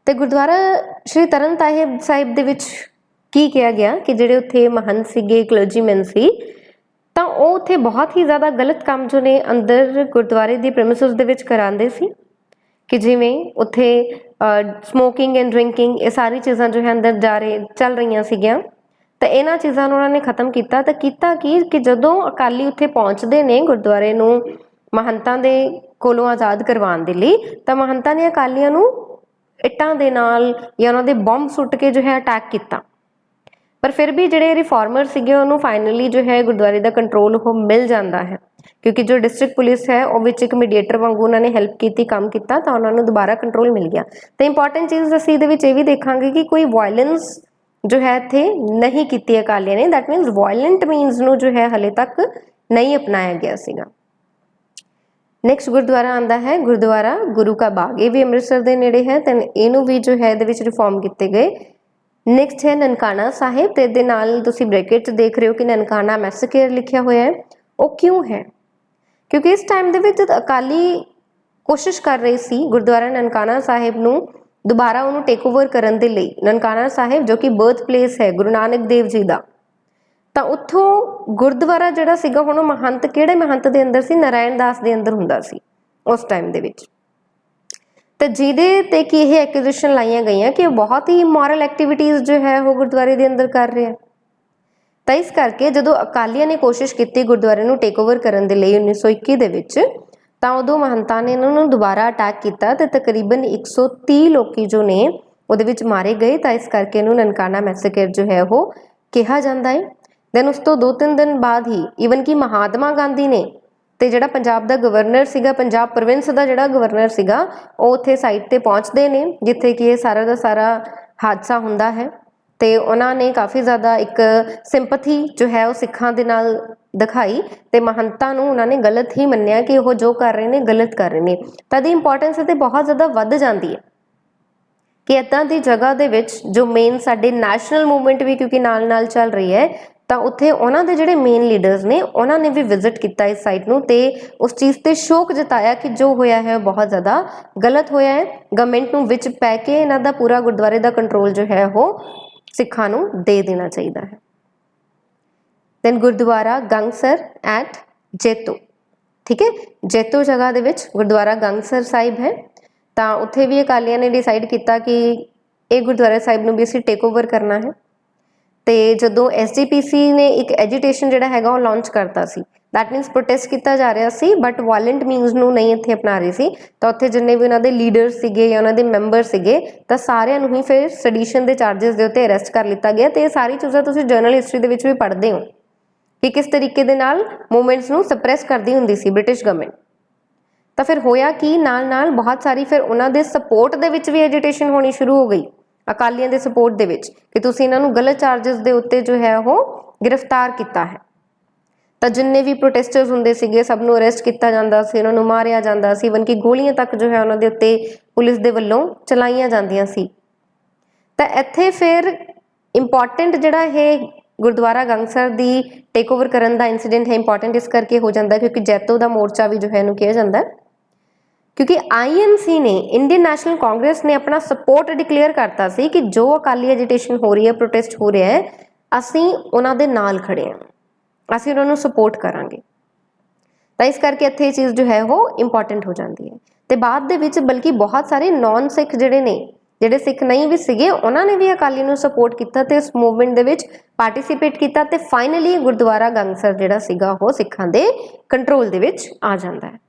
ਤੇ ਗੁਰਦੁਆਰਾ ਸ਼੍ਰੀ ਤਰਨ ਸਾਹਿਬ ਦੇ ਵਿੱਚ ਕੀ ਕਿਹਾ ਗਿਆ ਕਿ ਜਿਹੜੇ ਉੱਥੇ ਮਹੰਤ ਸੀਗੇ ਕਲਰਜੀਮੈਨ ਸੀ ਤਾਂ ਉਹ ਉੱਥੇ ਬਹੁਤ ਹੀ ਜ਼ਿਆਦਾ ਗਲਤ ਕੰਮ ਜੋ ਨੇ ਅੰਦਰ ਗੁਰਦੁਆਰੇ ਦੀ ਪ੍ਰੈਮਿਸਿਸ ਦੇ ਵਿੱਚ ਕਰਾਉਂਦੇ ਸੀ ਕਿ ਜਿਵੇਂ ਉੱਥੇ ਸਮੋਕਿੰਗ ਐਂਡ ਡਰਿੰਕਿੰਗ ਇਹ ਸਾਰੀ ਚੀਜ਼ਾਂ ਜੋ ਹੈ ਅੰਦਰ ਚੱਲ ਰਹੀਆਂ ਸੀਗੀਆਂ ਤਾਂ ਇਹਨਾਂ ਚੀਜ਼ਾਂ ਨੂੰ ਉਹਨਾਂ ਨੇ ਖਤਮ ਕੀਤਾ। ਤਾਂ ਕੀਤਾ ਕਿ ਜਦੋਂ ਅਕਾਲੀ ਉੱਥੇ ਪਹੁੰਚਦੇ ਨੇ ਗੁਰਦੁਆਰੇ ਨੂੰ ਮਹੰਤਾਂ ਦੇ ਕੋਲੋਂ ਆਜ਼ਾਦ ਕਰਵਾਉਣ ਦੇ ਲਈ ਤਾਂ ਮਹੰਤਾਂ ਨੇ ਅਕਾਲੀਆਂ ਨੂੰ ਇੱਟਾਂ ਦੇ ਨਾਲ ਜਾਂ ਉਹਨਾਂ ਦੇ ਬੰਬ ਸੁੱਟ ਕੇ ਜੋ ਹੈ ਅਟੈਕ ਕੀਤਾ। ਪਰ ਫਿਰ ਵੀ ਜਿਹੜੇ ਰਿਫਾਰਮਰ ਸੀਗੇ ਉਹਨੂੰ ਫਾਈਨਲੀ ਜੋ ਹੈ ਗੁਰਦੁਆਰੇ ਦਾ ਕੰਟਰੋਲ ਉਹ ਮਿਲ ਜਾਂਦਾ ਹੈ ਕਿਉਂਕਿ ਜੋ ਡਿਸਟ੍ਰਿਕਟ ਪੁਲਿਸ ਹੈ ਉਹ ਵਿੱਚ ਇੱਕ ਮੀਡੀਏਟਰ ਵਾਂਗੂ ਉਹਨਾਂ ਨੇ ਹੈਲਪ ਕੀਤੀ, ਕੰਮ ਕੀਤਾ ਤਾਂ ਉਹਨਾਂ ਨੂੰ ਦੁਬਾਰਾ ਕੰਟਰੋਲ ਮਿਲ ਗਿਆ। ਤੇ ਇੰਪੋਰਟੈਂਟ ਚੀਜ਼ ਅਸੀਂ ਇਹਦੇ ਵਿੱਚ ਇਹ ਵੀ ਦੇਖਾਂਗੇ ਕਿ ਕੋਈ ਵਾਇਲੈਂਸ ਜੋ ਹੈ ਇੱਥੇ ਨਹੀਂ ਕੀਤੀ ਅਕਾਲੀਆਂ ਨੇ। ਦੈਟ ਮੀਨਸ ਵਾਇਲੈਂਟ ਮੀਨਸ ਨੂੰ ਜੋ ਹੈ ਹਲੇ ਤੱਕ ਨਹੀਂ ਅਪਣਾਇਆ ਗਿਆ ਸੀਗਾ। ਨੈਕਸਟ ਗੁਰਦੁਆਰਾ ਆਂਦਾ ਹੈ ਗੁਰਦੁਆਰਾ ਗੁਰੂ ਕਾ ਬਾਗ, ਇਹ ਵੀ ਅੰਮ੍ਰਿਤਸਰ ਦੇ ਨੇੜੇ ਹੈ ਤੇ ਇਹਨੂੰ ਵੀ ਜੋ ਹੈ ਇਹਦੇ ਵਿੱਚ ਰਿਫਾਰਮ ਕੀਤੇ ਗਏ। ਨੈਕਸਟ ਹੈ ਨਨਕਾਣਾ ਸਾਹਿਬ ਤੇ ਇਹਦੇ ਨਾਲ ਤੁਸੀਂ ਬ੍ਰੈਕਟ 'ਚ ਦੇਖ ਰਹੇ ਹੋ ਕਿ ਨਨਕਾਣਾ ਮੈਸੇਕਰ ਲਿਖਿਆ ਹੋਇਆ ਹੈ। ਉਹ ਕਿਉਂ ਹੈ? ਕਿਉਂਕਿ ਇਸ ਟਾਈਮ ਦੇ ਵਿੱਚ ਅਕਾਲੀ ਕੋਸ਼ਿਸ਼ ਕਰ ਰਹੇ ਸੀ ਗੁਰਦੁਆਰਾ ਨਨਕਾਣਾ ਸਾਹਿਬ ਨੂੰ ਦੁਬਾਰਾ ਉਹਨੂੰ ਟੇਕ ਓਵਰ ਕਰਨ ਦੇ ਲਈ। ਨਨਕਾਣਾ ਸਾਹਿਬ ਜੋ ਕਿ ਬਰਥ ਪਲੇਸ ਹੈ ਗੁਰੂ ਨਾਨਕ ਦੇਵ ਜੀ ਦਾ, ਤਾਂ ਉੱਥੋਂ ਗੁਰਦੁਆਰਾ ਜਿਹੜਾ ਸੀਗਾ ਹੁਣ ਉਹ ਮਹੰਤ ਕਿਹੜੇ ਮਹੰਤ ਦੇ ਅੰਦਰ ਸੀ? ਨਾਰਾਇਣ ਦਾਸ ਦੇ ਅੰਦਰ ਹੁੰਦਾ ਸੀ ਉਸ ਟਾਈਮ ਦੇ ਵਿੱਚ। ਤੇ ਜਿਹਦੇ ਤੇ ਕਿ ਇਹ ਐਕੁਜ਼ੀਸ਼ਨ ਲਾਈਆਂ ਗਈਆਂ ਕਿ ਉਹ ਬਹੁਤ ਹੀ ਇਮੋਰਲ ਐਕਟੀਵਿਟੀਜ਼ ਜੋ ਹੈ ਉਹ ਗੁਰਦੁਆਰੇ ਦੇ ਅੰਦਰ ਕਰ ਰਿਹਾ। ਤਾਂ ਇਸ ਕਰਕੇ ਜਦੋਂ ਅਕਾਲੀਆਂ ਨੇ ਕੋਸ਼ਿਸ਼ ਕੀਤੀ ਗੁਰਦੁਆਰੇ ਨੂੰ ਟੇਕ ਓਵਰ ਕਰਨ ਦੇ ਲਈ 1921 ਦੇ ਵਿੱਚ ਤਾਂ ਉਦੋਂ ਮਹੰਤਾਂ ਨੇ ਇਹਨਾਂ ਨੂੰ ਦੁਬਾਰਾ ਅਟੈਕ ਕੀਤਾ ਤੇ ਤਕਰੀਬਨ 130 ਲੋਕੀ ਜੋ ਨੇ ਉਹਦੇ ਵਿੱਚ ਮਾਰੇ ਗਏ। ਤਾਂ ਇਸ ਕਰਕੇ ਇਹਨੂੰ ਨਨਕਾਣਾ ਮੈਸੇਕਰ ਜੋ ਹੈ ਉਹ ਕਿਹਾ ਜਾਂਦਾ ਹੈ। ਦੈਨ ਉਸ ਤੋਂ 2-3 ਦਿਨ ਬਾਅਦ ਹੀ ਈਵਨ ਕਿ ਮਹਾਤਮਾ ਗਾਂਧੀ ਨੇ ਤੇ ਜਿਹੜਾ ਪੰਜਾਬ ਦਾ ਗਵਰਨਰ ਸੀਗਾ, ਪੰਜਾਬ ਪ੍ਰੋਵਿੰਸ ਦਾ ਜਿਹੜਾ ਗਵਰਨਰ ਸੀਗਾ, ਉਹ ਉੱਥੇ ਸਾਈਟ ਤੇ ਪਹੁੰਚਦੇ ਨੇ ਜਿੱਥੇ ਕਿ ਇਹ ਸਾਰਾ ਦਾ ਸਾਰਾ ਹਾਦਸਾ ਹੁੰਦਾ ਹੈ ਤੇ ਉਹਨਾਂ ਨੇ ਕਾਫੀ ਜ਼ਿਆਦਾ ਇੱਕ ਸਿੰਪਥੀ ਜੋ ਹੈ ਉਹ ਸਿੱਖਾਂ ਦੇ ਨਾਲ ਦਿਖਾਈ ਤੇ ਮਹੰਤਾਂ ਨੂੰ ਉਹਨਾਂ ਨੇ ਗਲਤ ਹੀ ਮੰਨਿਆ ਕਿ ਉਹ ਜੋ ਕਰ ਰਹੇ ਨੇ ਗਲਤ ਕਰ ਰਹੇ ਨੇ। ਤਾਂ ਦੀ ਇੰਪੋਰਟੈਂਸ ਤੇ ਬਹੁਤ ਜ਼ਿਆਦਾ ਵੱਧ ਜਾਂਦੀ ਹੈ ਕਿ ਇੱਦਾਂ ਦੀ ਜਗ੍ਹਾ ਦੇ ਵਿੱਚ ਜੋ ਮੇਨ ਸਾਡੇ ਨੈਸ਼ਨਲ ਮੂਵਮੈਂਟ ਵੀ ਕਿਉਂਕਿ ਨਾਲ ਨਾਲ ਚੱਲ ਰਹੀ ਹੈ ਤਾਂ ਉੱਥੇ ਉਹਨਾਂ ਦੇ ਜਿਹੜੇ ਮੇਨ ਲੀਡਰਸ ਨੇ ਉਹਨਾਂ ਨੇ ਵੀ ਵਿਜ਼ਿਟ ਕੀਤਾ ਇਸ ਸਾਈਟ ਨੂੰ ਤੇ ਉਸ ਚੀਜ਼ ਤੇ ਸ਼ੋਕ ਜਤਾਇਆ ਕਿ ਜੋ ਹੋਇਆ ਹੈ ਬਹੁਤ ਜ਼ਿਆਦਾ ਗਲਤ ਹੋਇਆ ਹੈ। ਗਵਰਨਮੈਂਟ ਨੂੰ ਵਿੱਚ ਪੈ ਕੇ ਇਹਨਾਂ ਦਾ ਪੂਰਾ ਗੁਰਦੁਆਰੇ ਦਾ ਕੰਟਰੋਲ ਜੋ ਹੈ ਉਹ ਸਿੱਖਾਂ ਨੂੰ ਦੇ ਦੇਣਾ ਚਾਹੀਦਾ ਹੈ। ਦੈਨ ਗੁਰਦੁਆਰਾ ਗੰਗਸਰ ਐਟ ਜੈਤੋ, ਠੀਕ ਹੈ, ਜੈਤੋ ਜਗ੍ਹਾ ਦੇ ਵਿੱਚ ਗੁਰਦੁਆਰਾ ਗੰਗਸਰ ਸਾਹਿਬ ਹੈ। ਤਾਂ ਉੱਥੇ ਵੀ ਅਕਾਲੀਆਂ ਨੇ ਡਿਸਾਈਡ ਕੀਤਾ ਕਿ ਇਹ ਗੁਰਦੁਆਰਾ ਸਾਹਿਬ ਨੂੰ ਵੀ ਅਸੀਂ ਟੇਕ ਓਵਰ ਕਰਨਾ ਹੈ। ਤੇ ਜਦੋਂ SGPC ਨੇ ਇੱਕ ਐਜੀਟੇਸ਼ਨ ਜਿਹੜਾ ਹੈਗਾ ਉਹ ਲਾਂਚ ਕਰਤਾ ਸੀ, ਦੈਟ ਮੀਨਸ ਪ੍ਰੋਟੈਸਟ ਕੀਤਾ ਜਾ ਰਿਹਾ ਸੀ ਬਟ ਵਾਇਲੈਂਟ ਮੀਨਸ ਨੂੰ ਨਹੀਂ ਇੱਥੇ ਅਪਣਾ ਰਹੀ ਸੀ। ਤਾਂ ਉੱਥੇ ਜਿੰਨੇ ਵੀ ਉਹਨਾਂ ਦੇ ਲੀਡਰ ਸੀਗੇ ਜਾਂ ਉਹਨਾਂ ਦੇ ਮੈਂਬਰ ਸੀਗੇ ਤਾਂ ਸਾਰਿਆਂ ਨੂੰ ਹੀ ਫਿਰ ਸੈਡੀਸ਼ਨ ਦੇ ਚਾਰजेस ਦੇ ਉੱਤੇ ਅਰੈਸਟ ਕਰ ਲਿੱਤਾ ਗਿਆ। ਤੇ ਇਹ ਸਾਰੀ ਚੀਜ਼ਾਂ ਤੁਸੀਂ ਜਰਨਲ ਹਿਸਟਰੀ ਦੇ ਵਿੱਚ ਵੀ ਪੜ੍ਹਦੇ ਹੋ ਕਿ ਕਿਸ ਤਰੀਕੇ ਦੇ ਨਾਲ ਮੂਵਮੈਂਟਸ ਨੂੰ ਸਪਰੈਸ ਕਰਦੀ ਹੁੰਦੀ ਸੀ ਬ੍ਰਿਟਿਸ਼ ਗਵਰਨਮੈਂਟ। ਤਾਂ ਫਿਰ ਹੋਇਆ ਕਿ ਨਾਲ ਨਾਲ ਬਹੁਤ ਸਾਰੀ ਫਿਰ ਉਹਨਾਂ ਦੇ ਸਪੋਰਟ ਦੇ ਵਿੱਚ ਵੀ ਐਜੀਟੇਸ਼ਨ ਹੋਣੀ ਸ਼ੁਰੂ ਹੋ ਗਈ ਅਕਾਲੀਆਂ ਦੇ ਸਪੋਰਟ ਦੇ ਵਿੱਚ ਕਿ ਤੁਸੀਂ ਇਹਨਾਂ ਨੂੰ ਗਲਤ ਚਾਰजेस ਦੇ ਉੱਤੇ ਜੋ ਹੈ ਉਹ ਗ੍ਰਿਫਤਾਰ ਕੀਤਾ ਹੈ। ਤਾਂ ਜਿੰਨੇ ਵੀ ਪ੍ਰੋਟੈਸਟਰਸ ਹੁੰਦੇ ਸੀਗੇ ਸਭ ਨੂੰ ਅਰੈਸਟ ਕੀਤਾ ਜਾਂਦਾ ਸੀ, ਉਹਨਾਂ ਨੂੰ ਮਾਰਿਆ ਜਾਂਦਾ ਸੀ, ਇਵਨ ਕਿ ਗੋਲੀਆਂ ਤੱਕ ਜੋ ਹੈ ਉਹਨਾਂ ਦੇ ਉੱਤੇ ਪੁਲਿਸ ਦੇ ਵੱਲੋਂ ਚਲਾਈਆਂ ਜਾਂਦੀਆਂ ਸੀ। ਤਾਂ ਇੱਥੇ ਫਿਰ ਇੰਪੋਰਟੈਂਟ ਜਿਹੜਾ ਇਹ ਗੁਰਦੁਆਰਾ ਗੰਗਸਰ ਦੀ ਟੇਕ ਓਵਰ ਕਰਨ ਦਾ ਇੰਸੀਡੈਂਟ ਹੈ, ਇੰਪੋਰਟੈਂਟ ਇਸ ਕਰਕੇ ਹੋ ਜਾਂਦਾ ਕਿਉਂਕਿ ਜੈਤੋ ਦਾ ਮੋਰਚਾ ਵੀ ਜੋ ਹੈ ਇਹਨੂੰ ਕਿਹਾ ਜਾਂਦਾ, ਕਿਉਂਕਿ INC ਨੇ, ਇੰਡੀਅਨ ਨੈਸ਼ਨਲ ਕਾਂਗਰਸ ਨੇ ਆਪਣਾ ਸਪੋਰਟ ਡਿਕਲੇਅਰ ਕਰਤਾ ਸੀ ਕਿ ਜੋ ਅਕਾਲੀ ਐਜੀਟੇਸ਼ਨ ਹੋ ਰਹੀ ਹੈ, ਪ੍ਰੋਟੈਸਟ ਹੋ ਰਿਹਾ ਹੈ, ਅਸੀਂ ਉਹਨਾਂ ਦੇ ਨਾਲ ਖੜੇ ਹਾਂ, ਅਸੀਂ ਉਹਨਾਂ ਨੂੰ ਸਪੋਰਟ ਕਰਾਂਗੇ। ਤਾਂ ਇਸ ਕਰਕੇ ਇੱਥੇ ਇਹ ਚੀਜ਼ ਜੋ ਹੈ ਉਹ ਇੰਪੋਰਟੈਂਟ ਹੋ ਜਾਂਦੀ ਹੈ। ਤੇ ਬਾਅਦ ਦੇ ਵਿੱਚ ਬਲਕਿ ਬਹੁਤ ਸਾਰੇ ਨੌਨ ਸਿੱਖ ਜਿਹੜੇ ਨੇ, ਜਿਹੜੇ ਸਿੱਖ ਨਹੀਂ ਵੀ ਸੀਗੇ, ਉਹਨਾਂ ਨੇ ਵੀ ਅਕਾਲੀ ਨੂੰ ਸਪੋਰਟ ਕੀਤਾ ਤੇ ਇਸ ਮੂਵਮੈਂਟ ਦੇ ਵਿੱਚ ਪਾਰਟਿਸਿਪੇਟ ਕੀਤਾ ਤੇ ਫਾਈਨਲੀ ਗੁਰਦੁਆਰਾ ਗੰਗਸਰ ਜਿਹੜਾ ਸੀਗਾ ਉਹ ਸਿੱਖਾਂ ਦੇ ਕੰਟਰੋਲ ਦੇ ਵਿੱਚ ਆ ਜਾਂਦਾ ਹੈ।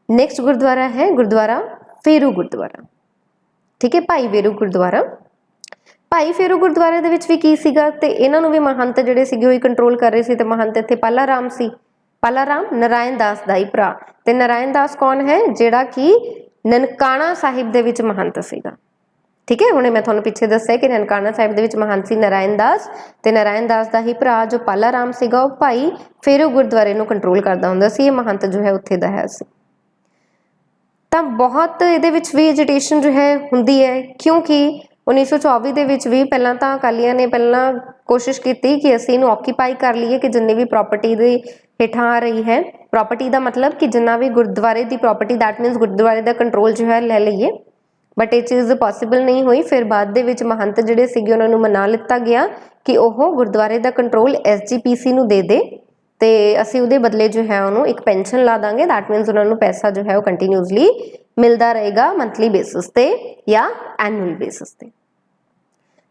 ਨੈਕਸਟ ਗੁਰਦੁਆਰਾ ਹੈ ਗੁਰਦੁਆਰਾ ਫੇਰੂ ਗੁਰਦੁਆਰਾ, ਠੀਕ ਹੈ, ਭਾਈ ਫੇਰੂ ਗੁਰਦੁਆਰਾ। ਭਾਈ ਫੇਰੂ ਗੁਰਦੁਆਰੇ ਦੇ ਵਿੱਚ ਵੀ ਕੀ ਸੀਗਾ, ਤੇ ਇਹਨਾਂ ਨੂੰ ਵੀ ਮਹੰਤ ਜਿਹੜੇ ਸੀਗੇ ਉਹ ਕੰਟਰੋਲ ਕਰ ਰਹੇ ਸੀ। ਤੇ ਮਹੰਤ ਇੱਥੇ ਪਾਲਾ ਰਾਮ ਸੀ, ਪਾਲਾ ਰਾਮ ਨਾਰਾਇਣ ਦਾਸ ਦਾ ਹੀ ਭਰਾ। ਤੇ ਨਾਰਾਇਣ ਦਾਸ ਕੌਣ ਹੈ, ਜਿਹੜਾ ਕਿ ਨਨਕਾਣਾ ਸਾਹਿਬ ਦੇ ਵਿੱਚ ਮਹੰਤ ਸੀਗਾ, ਠੀਕ ਹੈ। ਹੁਣੇ ਮੈਂ ਤੁਹਾਨੂੰ ਪਿੱਛੇ ਦੱਸਿਆ ਕਿ ਨਨਕਾਣਾ ਸਾਹਿਬ ਦੇ ਵਿੱਚ ਮਹੰਤ ਸੀ ਨਾਰਾਇਣ ਦਾਸ, ਤੇ ਨਾਰਾਇਣ ਦਾਸ ਦਾ ਹੀ ਭਰਾ ਜੋ ਪਾਲਾ ਰਾਮ ਸੀਗਾ ਉਹ ਭਾਈ ਫੇਰੂ ਗੁਰਦੁਆਰੇ ਨੂੰ ਕੰਟਰੋਲ ਕਰਦਾ ਹੁੰਦਾ ਸੀ। ਇਹ ਮਹੰਤ ਜੋ ਹੈ ਉੱਥੇ ਦਾ ਹੈ ਸੀ। ਤਾਂ ਬਹੁਤ ਇਹਦੇ ਵਿੱਚ ਵੀ ਐਜੀਟੇਸ਼ਨ ਜੋ ਹੈ ਹੁੰਦੀ ਹੈ, ਕਿਉਂਕਿ 1924 ਦੇ ਵਿੱਚ ਵੀ ਪਹਿਲਾਂ ਤਾਂ ਅਕਾਲੀਆਂ ਨੇ ਪਹਿਲਾਂ ਕੋਸ਼ਿਸ਼ ਕੀਤੀ ਕਿ ਅਸੀਂ ਇਹਨੂੰ ਆਕੀਪਾਈ ਕਰ ਲਈਏ, ਕਿ ਜਿੰਨੀ ਵੀ ਪ੍ਰੋਪਰਟੀ ਦੇ ਹੇਠਾਂ ਆ ਰਹੀ ਹੈ, ਪ੍ਰੋਪਰਟੀ ਦਾ ਮਤਲਬ ਕਿ ਜਿੰਨਾ ਵੀ ਗੁਰਦੁਆਰੇ ਦੀ ਪ੍ਰੋਪਰਟੀ, ਦੈਟ ਮੀਨਸ ਗੁਰਦੁਆਰੇ ਦਾ ਕੰਟਰੋਲ ਜੋ ਹੈ ਲੈ ਲਈਏ, ਬਟ ਇਹ ਚੀਜ਼ ਪੋਸੀਬਲ ਨਹੀਂ ਹੋਈ। ਫਿਰ ਬਾਅਦ ਦੇ ਵਿੱਚ ਮਹੰਤ ਜਿਹੜੇ ਸੀਗੇ ਉਹਨਾਂ ਨੂੰ ਮਨਾ ਲਿੱਤਾ ਗਿਆ ਕਿ ਉਹ ਗੁਰਦੁਆਰੇ ਦਾ ਕੰਟਰੋਲ SGPC ਨੂੰ ਦੇ ਦੇ ਤੇ ਅਸੀਂ ਉਹਦੇ ਬਦਲੇ ਜੋ ਹੈ ਉਹਨੂੰ ਇੱਕ ਪੈਨਸ਼ਨ ਲਾ ਦਾਂਗੇ, ਦੈਟ ਮੀਨਸ ਉਹਨਾਂ ਨੂੰ ਪੈਸਾ ਜੋ ਹੈ ਉਹ ਕੰਟੀਨਿਊਸਲੀ ਮਿਲਦਾ ਰਹੇਗਾ ਮੰਥਲੀ ਬੇਸਿਸ ਤੇ ਜਾਂ ਐਨੂਅਲ ਬੇਸਿਸ ਤੇ।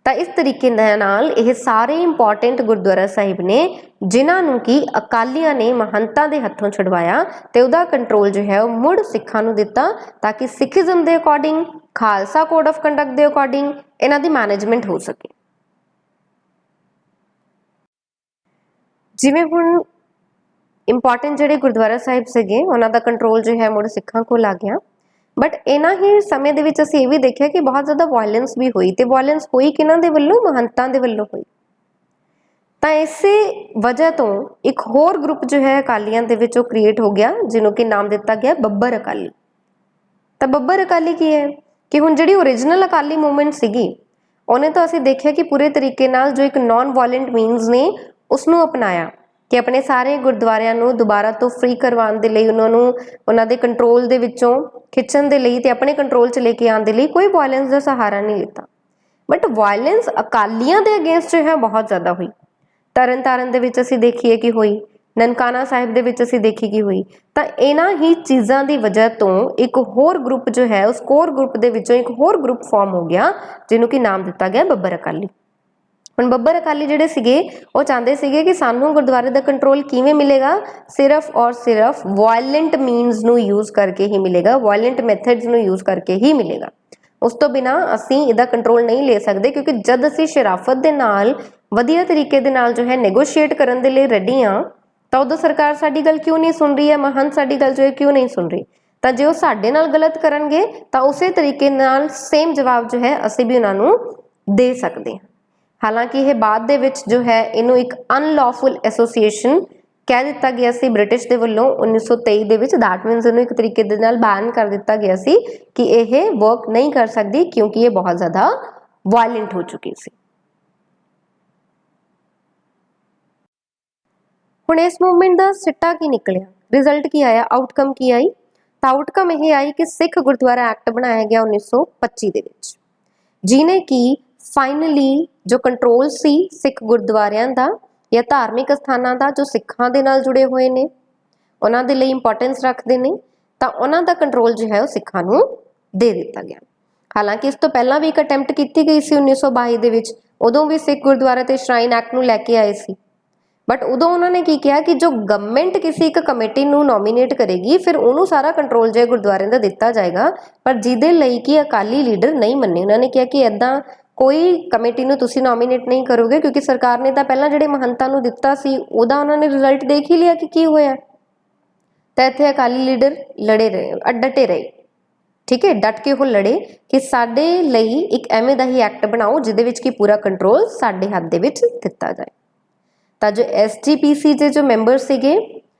ਤਾਂ ਇਸ ਤਰੀਕੇ ਦੇ ਨਾਲ ਇਹ ਸਾਰੇ ਇੰਪੋਰਟੈਂਟ ਗੁਰਦੁਆਰਾ ਸਾਹਿਬ ਨੇ ਜਿਨ੍ਹਾਂ ਨੂੰ ਕਿ ਅਕਾਲੀਆਂ ਨੇ ਮਹੰਤਾਂ ਦੇ ਹੱਥੋਂ ਛੁਡਵਾਇਆ ਤੇ ਉਹਦਾ ਕੰਟਰੋਲ ਜੋ ਹੈ ਉਹ ਮੁੜ ਸਿੱਖਾਂ ਨੂੰ ਦਿੱਤਾ, ਤਾਂ ਕਿ ਸਿੱਖੀਜ਼ਮ ਦੇ according, Khalsa code of conduct ਦੇ ਅਕੋਰਡਿੰਗ ਇਹਨਾਂ ਦੀ ਮੈਨੇਜਮੈਂਟ ਹੋ ਸਕੇ। ਜਿਵੇਂ ਹੁਣ ਇੰਪੋਰਟੈਂਟ ਜਿਹੜੇ ਗੁਰਦੁਆਰਾ ਸਾਹਿਬ ਸੀਗੇ ਉਹਨਾਂ ਦਾ ਕੰਟਰੋਲ ਜੋ ਹੈ ਮੁੜ ਸਿੱਖਾਂ ਕੋਲ ਆ ਗਿਆ, ਬਟ ਇਹਨਾਂ ਹੀ ਸਮੇਂ ਦੇ ਵਿੱਚ ਅਸੀਂ ਇਹ ਵੀ ਦੇਖਿਆ ਕਿ ਬਹੁਤ ਜ਼ਿਆਦਾ ਵਾਇਲੈਂਸ ਵੀ ਹੋਈ, ਤੇ ਵਾਇਲੈਂਸ ਹੋਈ ਕਿਹਨਾਂ ਦੇ ਵੱਲੋਂ, ਮਹੰਤਾਂ ਦੇ ਵੱਲੋਂ ਹੋਈ। ਤਾਂ ਇਸੇ ਵਜ੍ਹਾ ਤੋਂ ਇੱਕ ਹੋਰ ਗਰੁੱਪ ਜੋ ਹੈ ਅਕਾਲੀਆਂ ਦੇ ਵਿੱਚ ਉਹ ਕ੍ਰੀਏਟ ਹੋ ਗਿਆ, ਜਿਹਨੂੰ ਕਿ ਨਾਮ ਦਿੱਤਾ ਗਿਆ ਬੱਬਰ ਅਕਾਲੀ। ਤਾਂ ਬੱਬਰ ਅਕਾਲੀ ਕੀ ਹੈ ਕਿ ਹੁਣ ਜਿਹੜੀ ਓਰੀਜਨਲ ਅਕਾਲੀ ਮੂਵਮੈਂਟ ਸੀਗੀ ਉਹਨੇ ਤਾਂ ਅਸੀਂ ਦੇਖਿਆ ਕਿ ਪੂਰੇ ਤਰੀਕੇ ਨਾਲ ਜੋ ਇੱਕ ਨॉन ਵਾਇਲੈਂਟ ਮੀਨਸ ਨੇ ਉਸਨੂੰ ਅਪਣਾਇਆ ਕਿ ਆਪਣੇ ਸਾਰੇ ਗੁਰਦੁਆਰਿਆਂ ਨੂੰ ਦੁਬਾਰਾ ਤੋਂ ਫ੍ਰੀ ਕਰਵਾਉਣ ਦੇ ਲਈ, ਉਹਨਾਂ ਨੂੰ ਉਹਨਾਂ ਦੇ ਕੰਟਰੋਲ ਦੇ ਵਿੱਚੋਂ ਖਿੱਚਣ ਦੇ ਲਈ ਤੇ ਆਪਣੇ ਕੰਟਰੋਲ 'ਚ ਲੈ ਕੇ ਆਉਣ ਦੇ ਲਈ ਕੋਈ ਵਾਇਲੈਂਸ ਦਾ ਸਹਾਰਾ ਨਹੀਂ ਲਿੱਤਾ। ਬਟ ਵਾਇਲੈਂਸ ਅਕਾਲੀਆਂ ਦੇ ਅਗੇਂਸਟ ਜੋ ਹੈ ਬਹੁਤ ਜ਼ਿਆਦਾ ਹੋਈ। ਤਰਨ ਤਾਰਨ ਦੇ ਵਿੱਚ ਅਸੀਂ ਦੇਖੀਏ ਕਿ ਹੋਈ, ਨਨਕਾਣਾ ਸਾਹਿਬ ਦੇ ਵਿੱਚ ਅਸੀਂ ਦੇਖੀ ਕਿ ਹੋਈ। ਤਾਂ ਇਹਨਾਂ ਹੀ ਚੀਜ਼ਾਂ ਦੀ ਵਜ੍ਹਾ ਤੋਂ ਇੱਕ ਹੋਰ ਗਰੁੱਪ ਜੋ ਹੈ ਉਸ ਕੋਰ ਗਰੁੱਪ ਦੇ ਵਿੱਚੋਂ ਇੱਕ ਹੋਰ ਗਰੁੱਪ ਫਾਰਮ ਹੋ ਗਿਆ ਜਿਹਨੂੰ ਕਿ ਨਾਮ ਦਿੱਤਾ ਗਿਆ ਬੱਬਰ ਅਕਾਲੀ। ਹੁਣ ਬੱਬਰ ਅਕਾਲੀ ਜਿਹੜੇ ਸੀਗੇ ਉਹ ਚਾਹੁੰਦੇ ਸੀਗੇ ਕਿ ਸਾਨੂੰ ਗੁਰਦੁਆਰੇ ਦਾ ਕੰਟਰੋਲ ਕਿਵੇਂ ਮਿਲੇਗਾ, ਸਿਰਫ ਔਰ ਸਿਰਫ ਵਾਇਲੈਂਟ ਮੀਨਸ ਨੂੰ ਯੂਜ਼ ਕਰਕੇ ਹੀ ਮਿਲੇਗਾ, ਵਾਇਲੈਂਟ ਮੈਥਡਸ ਨੂੰ ਯੂਜ਼ ਕਰਕੇ ਹੀ ਮਿਲੇਗਾ। ਉਸ ਤੋਂ ਬਿਨਾਂ ਅਸੀਂ ਇਹਦਾ ਕੰਟਰੋਲ ਨਹੀਂ ਲੈ ਸਕਦੇ, ਕਿਉਂਕਿ ਜਦ ਅਸੀਂ ਸ਼ਰਾਫਤ ਦੇ ਨਾਲ ਵਧੀਆ ਤਰੀਕੇ ਦੇ ਨਾਲ ਜੋ ਹੈ ਨੈਗੋਸ਼ੀਏਟ ਕਰਨ ਦੇ ਲਈ ਰੈਡੀ ਹਾਂ ਤਾਂ ਉਦੋਂ ਸਰਕਾਰ ਸਾਡੀ ਗੱਲ ਕਿਉਂ ਨਹੀਂ ਸੁਣ ਰਹੀ ਹੈ, ਮਹੰਤ ਸਾਡੀ ਗੱਲ ਜੋ ਹੈ ਕਿਉਂ ਨਹੀਂ ਸੁਣ ਰਹੀ। ਤਾਂ ਜੇ ਉਹ ਸਾਡੇ ਨਾਲ ਗਲਤ ਕਰਨਗੇ ਤਾਂ ਉਸੇ ਤਰੀਕੇ ਨਾਲ ਸੇਮ ਜਵਾਬ ਜੋ ਹੈ ਅਸੀਂ ਵੀ ਉਹਨਾਂ ਨੂੰ ਦੇ ਸਕਦੇ ਹਾਂ। ਹਾਲਾਂਕਿ ਇਹ ਬਾਅਦ ਦੇ ਵਿੱਚ ਜੋ ਹੈ ਇਹਨੂੰ ਇੱਕ ਅਨਲੌਫੁਲ ਐਸੋਸੀਏਸ਼ਨ ਕਹਿ ਦਿੱਤਾ ਗਿਆ ਸੀ ਬ੍ਰਿਟਿਸ਼ ਦੇ ਵੱਲੋਂ 1923 ਦੇ ਵਿੱਚ। ਦੈਟ ਮੀਨਸ ਇਹਨੂੰ ਇੱਕ ਤਰੀਕੇ ਦੇ ਨਾਲ ਬੈਨ ਕਰ ਦਿੱਤਾ ਗਿਆ ਸੀ ਕਿ ਇਹ ਵਰਕ ਨਹੀਂ ਕਰ ਸਕਦੀ ਕਿਉਂਕਿ ਇਹ ਬਹੁਤ ਜ਼ਿਆਦਾ ਵਾਇਲੈਂਟ ਹੋ ਚੁੱਕੀ ਸੀ। ਹੁਣ ਇਸ ਮੂਵਮੈਂਟ ਦਾ ਸਿੱਟਾ ਕੀ ਨਿਕਲਿਆ, ਰਿਜ਼ਲਟ ਕੀ ਆਇਆ, ਆਊਟਕਮ ਕੀ ਆਈ? ਤਾਂ ਆਊਟਕਮ ਇਹ ਆਈ ਕਿ ਸਿੱਖ ਗੁਰਦੁਆਰਾ ਐਕਟ ਬਣਾਇਆ ਗਿਆ 1925 ਦੇ ਵਿੱਚ, ਜਿਹਨੇ ਕਿ ਫਾਈਨਲੀ ਜੋ ਕੰਟਰੋਲ ਸੀ ਸਿੱਖ ਗੁਰਦੁਆਰਿਆਂ ਦਾ ਜਾਂ ਧਾਰਮਿਕ ਸਥਾਨਾਂ ਦਾ ਜੋ ਸਿੱਖਾਂ ਦੇ ਨਾਲ ਜੁੜੇ ਹੋਏ ਨੇ, ਉਹਨਾਂ ਦੇ ਲਈ ਇੰਪੋਰਟੈਂਸ ਰੱਖਦੇ ਨੇ, ਤਾਂ ਉਹਨਾਂ ਦਾ ਕੰਟਰੋਲ ਜੋ ਹੈ ਉਹ ਸਿੱਖਾਂ ਨੂੰ ਦੇ ਦਿੱਤਾ ਗਿਆ। ਹਾਲਾਂਕਿ ਇਸ ਤੋਂ ਪਹਿਲਾਂ ਵੀ ਇੱਕ ਅਟੈਂਪਟ ਕੀਤੀ ਗਈ ਸੀ 1922 ਦੇ ਵਿੱਚ, ਉਦੋਂ ਵੀ ਸਿੱਖ ਗੁਰਦੁਆਰੇ ਤੇ ਸ਼ਰਾਈਨ ਐਕਟ ਨੂੰ ਲੈ ਕੇ ਆਏ ਸੀ, ਬਟ ਉਦੋਂ ਉਹਨਾਂ ਨੇ ਕੀ ਕਿਹਾ ਕਿ ਜੋ ਗਵਰਨਮੈਂਟ ਕਿਸੇ ਇੱਕ ਕਮੇਟੀ ਨੂੰ ਨੋਮੀਨੇਟ ਕਰੇਗੀ ਫਿਰ ਉਹਨੂੰ ਸਾਰਾ ਕੰਟਰੋਲ ਜੋ ਗੁਰਦੁਆਰਿਆਂ ਦਾ ਦਿੱਤਾ ਜਾਏਗਾ, ਪਰ ਜਿਹਦੇ ਲਈ ਕਿ ਅਕਾਲੀ ਲੀਡਰ ਨਹੀਂ ਮੰਨੇ। ਉਹਨਾਂ ਨੇ ਕਿਹਾ ਕਿ ਇੱਦਾਂ ਕੋਈ ਕਮੇਟੀ ਨੂੰ ਤੁਸੀਂ ਨੋਮੀਨੇਟ ਨਹੀਂ ਕਰੋਗੇ, ਕਿਉਂਕਿ ਸਰਕਾਰ ਨੇ ਤਾਂ ਪਹਿਲਾਂ ਜਿਹੜੇ ਮਹੰਤਾਂ ਨੂੰ ਦਿੱਤਾ ਸੀ ਉਹਦਾ ਉਹਨਾਂ ਨੇ ਰਿਜ਼ਲਟ ਦੇਖ ਹੀ ਲਿਆ ਕਿ ਕੀ ਹੋਇਆ। ਤਾਂ ਇੱਥੇ ਅਕਾਲੀ ਲੀਡਰ ਲੜੇ ਰਹੇ, ਡਟੇ ਰਹੇ, ਠੀਕ ਹੈ, ਡਟ ਕੇ ਉਹ ਲੜੇ ਕਿ ਸਾਡੇ ਲਈ ਇੱਕ ਐਵੇਂ ਦਾ ਹੀ ਐਕਟ ਬਣਾਓ ਜਿਹਦੇ ਵਿੱਚ ਕਿ ਪੂਰਾ ਕੰਟਰੋਲ ਸਾਡੇ ਹੱਥ ਦੇ ਵਿੱਚ ਦਿੱਤਾ ਜਾਏ। ਤਾਂ ਜੋ SGPC ਦੇ ਜੋ ਮੈਂਬਰ ਸੀਗੇ